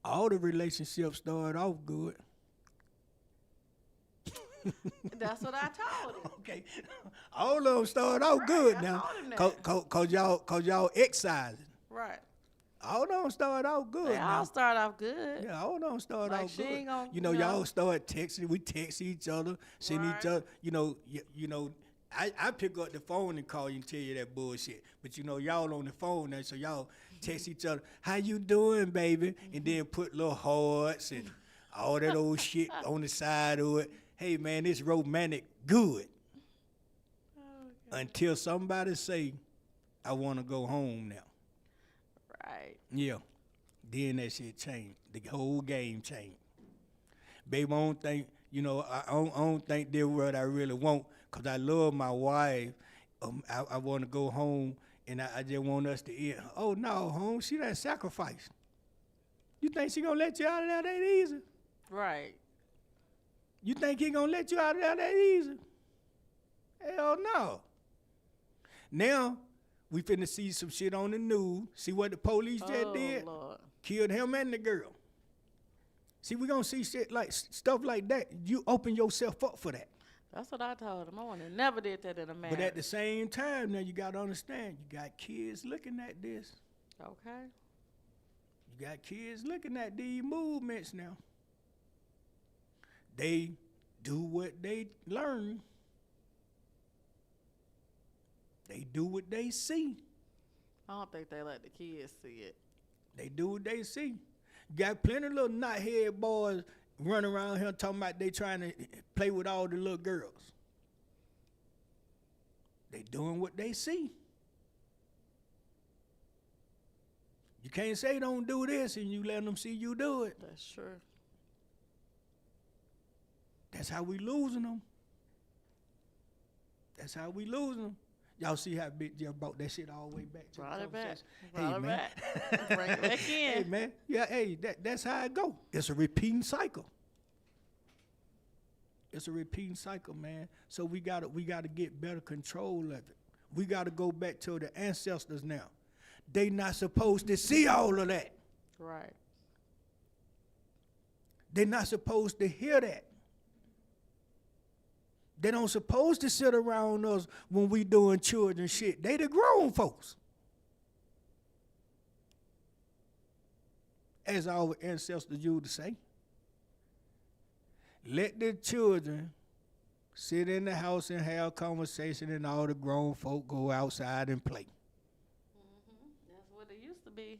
All the relationships started off good. That's what I told him. Okay. All of them started off Right, good I now. told him that. Cause y'all excising. Right. All of them started off good They now. all start off good. Yeah, all of them started Like, off she good. ain't gon', You know, you know. y'all start texting. We text each other, send each Right. other. You know. I pick up the phone and call you and tell you that bullshit. But you know, y'all on the phone now, so y'all text each other. How you doing, baby? And then put little hearts and all that old shit on the side of it. Hey man, it's romantic good. Until somebody say, I want to go home now. Right. Yeah. Then that shit changed. The whole game changed. Baby, I don't think, I don't think they're what I really want, because I love my wife. I want to go home, and I just want us to eat. Oh, no, home, she done sacrificed. You think she going to let you out of there that easy? Right. You think he going to let you out of there that easy? Hell no. Now, we finna see some shit on the news. See what the police just Oh, did? Lord. Killed him and the girl. See, we gonna see shit like stuff like that. You open yourself up for that. That's what I told him. I would have never did that in a marriage. But at the same time, now you gotta understand, you got kids looking at this. Okay. You got kids looking at these movements now. They do what they learn. They do what they see. I don't think they let the kids see it. They do what they see. Got plenty of little knothead boys running around here talking about they trying to play with all the little girls. They doing what they see. You can't say don't do this and you let them see you do it. That's true. That's how we losing them. That's how we losing them. Y'all see how Big Jeff brought that shit all the way back to Brought the it back. conversation? Brought it man. back. Bring it back in. Hey, man. Yeah, hey, that's how it go. It's a repeating cycle. It's a repeating cycle, man. So we gotta get better control of it. We gotta go back to the ancestors now. They not supposed to see all of that. Right. They're not supposed to hear that. They don't supposed to sit around us when we doing children shit. They the grown folks. As our ancestors used to say. Let the children sit in the house and have conversation, and all the grown folk go outside and play. That's what it used to be.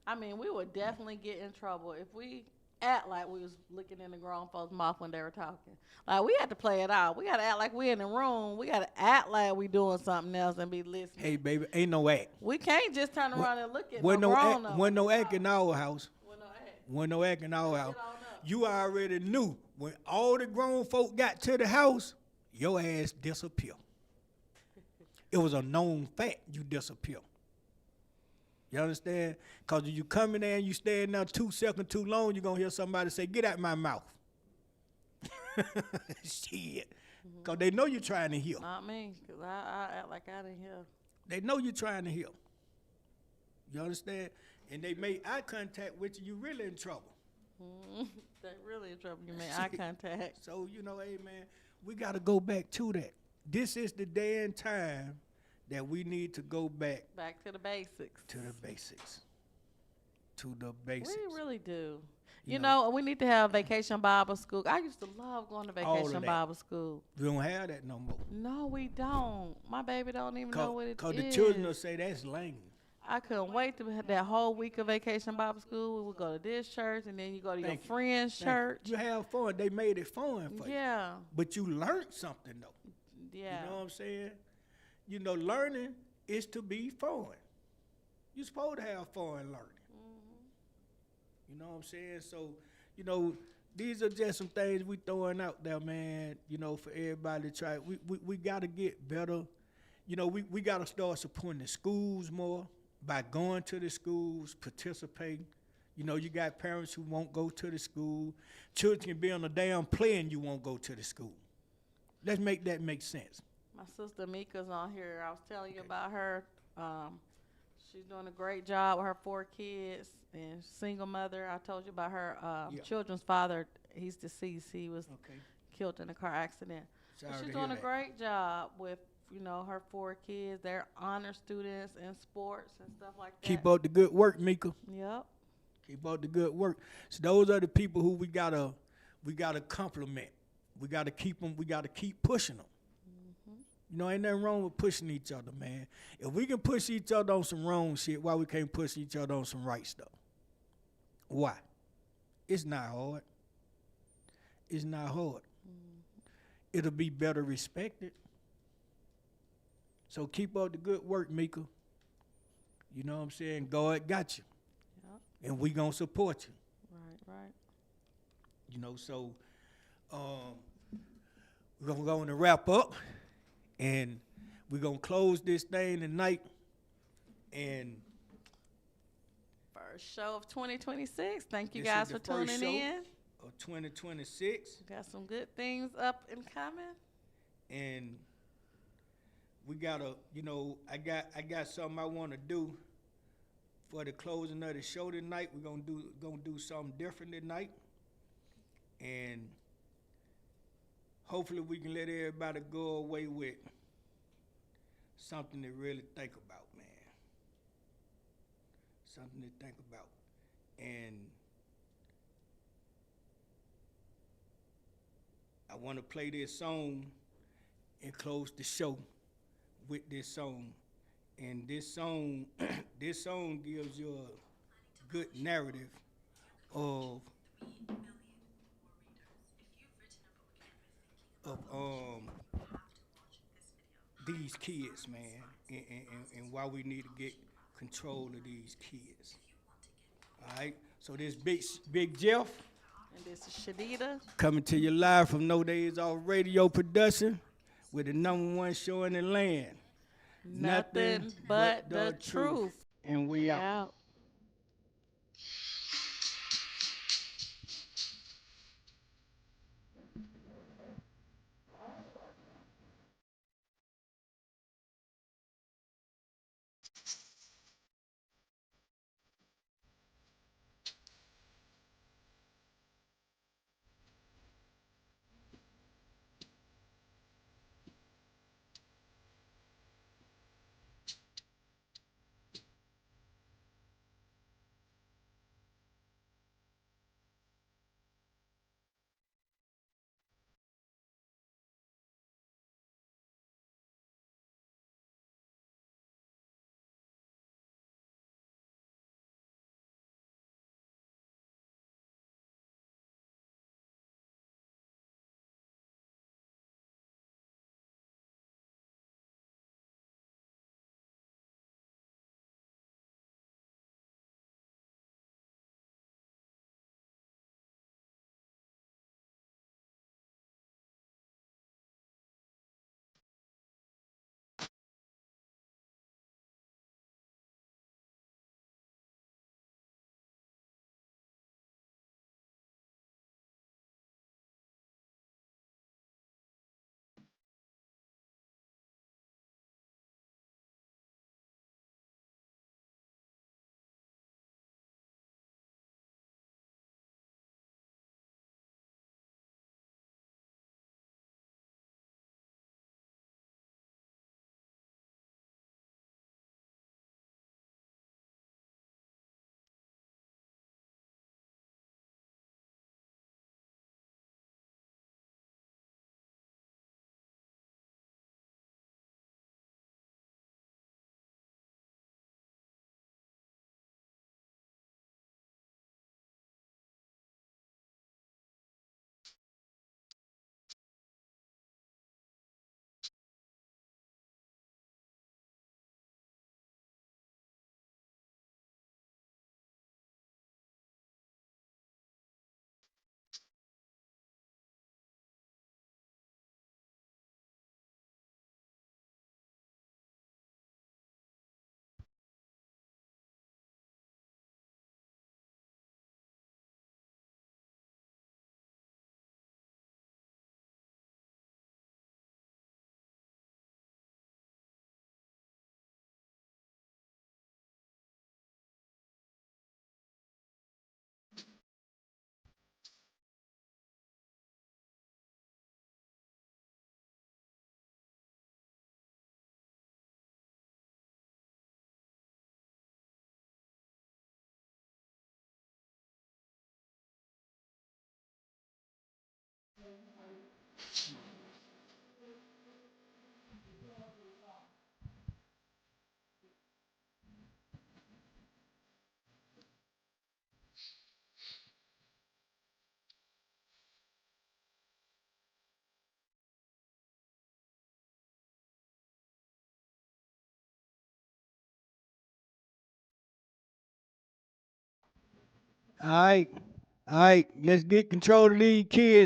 I mean, we would definitely get in trouble if we act like we was looking in the grown folks' mouth when they were talking. Like, we had to play it out. We got to act like we in the room. We got to act like we doing something else and be listening. Hey, baby, ain't no act. We can't just turn around and look at Wasn't no no grown act, up. wasn't no act in our house. Wasn't no act. Wasn't no act in our house. Get on up. You already knew when all the grown folk got to the house, your ass disappear. It was a known fact you disappear. You understand? Because if you come in there and you stay in there 2 seconds too long, you're going to hear somebody say, get out my mouth. Shit. Because they know you're trying to heal. Not me, because I act like I didn't hear. They know you're trying to heal. You understand? And they make eye contact with you, you're really in trouble. They really in trouble. You made eye contact. So, hey, man, we got to go back to that. This is the day and time that we need to go back Back to the basics. to the basics. To the basics. We really do. You You know. know, we need to have vacation Bible school. I used to love going to All of vacation that. Bible school. We don't have that no more. No, we don't. My baby don't even know what it is. Because the children will say that's lame. I couldn't wait to have that whole week of vacation Bible school. We would go to this church, and then you go to Thank you. your friend's church. You have fun. They made it fun for you. Yeah, But you learned something, though. yeah. You know what I'm saying? Learning is to be fun. You're supposed to have fun learning. You know what I'm saying? So, these are just some things we throwing out there, man, for everybody to try. We got to get better we got to start supporting the schools more by going to the schools, participating. You got parents who won't go to the school. Children can be on a damn plane, you won't go to the school. Let's make that make sense. My sister Mika's on here. I was telling you Okay. about her. She's doing a great job with her 4 kids and single mother. I told you about her Yeah. children's father. He's deceased. He was Okay. killed in a car accident. Sorry But to she's hear doing a that. great job with her 4 kids. They're honor students in sports and stuff like that. Keep up the good work, Mika. Yep. Keep up the good work. So those are the people who we gotta compliment. We gotta keep them. We gotta keep pushing them. Ain't nothing wrong with pushing each other, man. If we can push each other on some wrong shit, why we can't push each other on some right stuff? Why? It's not hard. It's not hard. It'll be better respected. So keep up the good work, Mika. You know what I'm saying? God got you. Yep. And we gonna support you. Right. So we're going to wrap up, and we're going to close this thing tonight. And First show of 2026. Thank you this guys is for the first tuning show in. of 2026, We got some good things up and coming. and we gotta, I got something I want to do for the closing of the show tonight. We're gonna do something different tonight, and hopefully we can let everybody go away with something to really think about, man. Something to think about. And I want to play this song and close the show with this song. And this song, this song gives you a good narrative of these kids, man, and why we need to get control of these kids. All right. So this big Jeff And this is Shadida. coming to you live from No Days Off Radio Production with the #1 show in the land. Nothing but the truth. And we out. Out. All right, let's get control of these kids.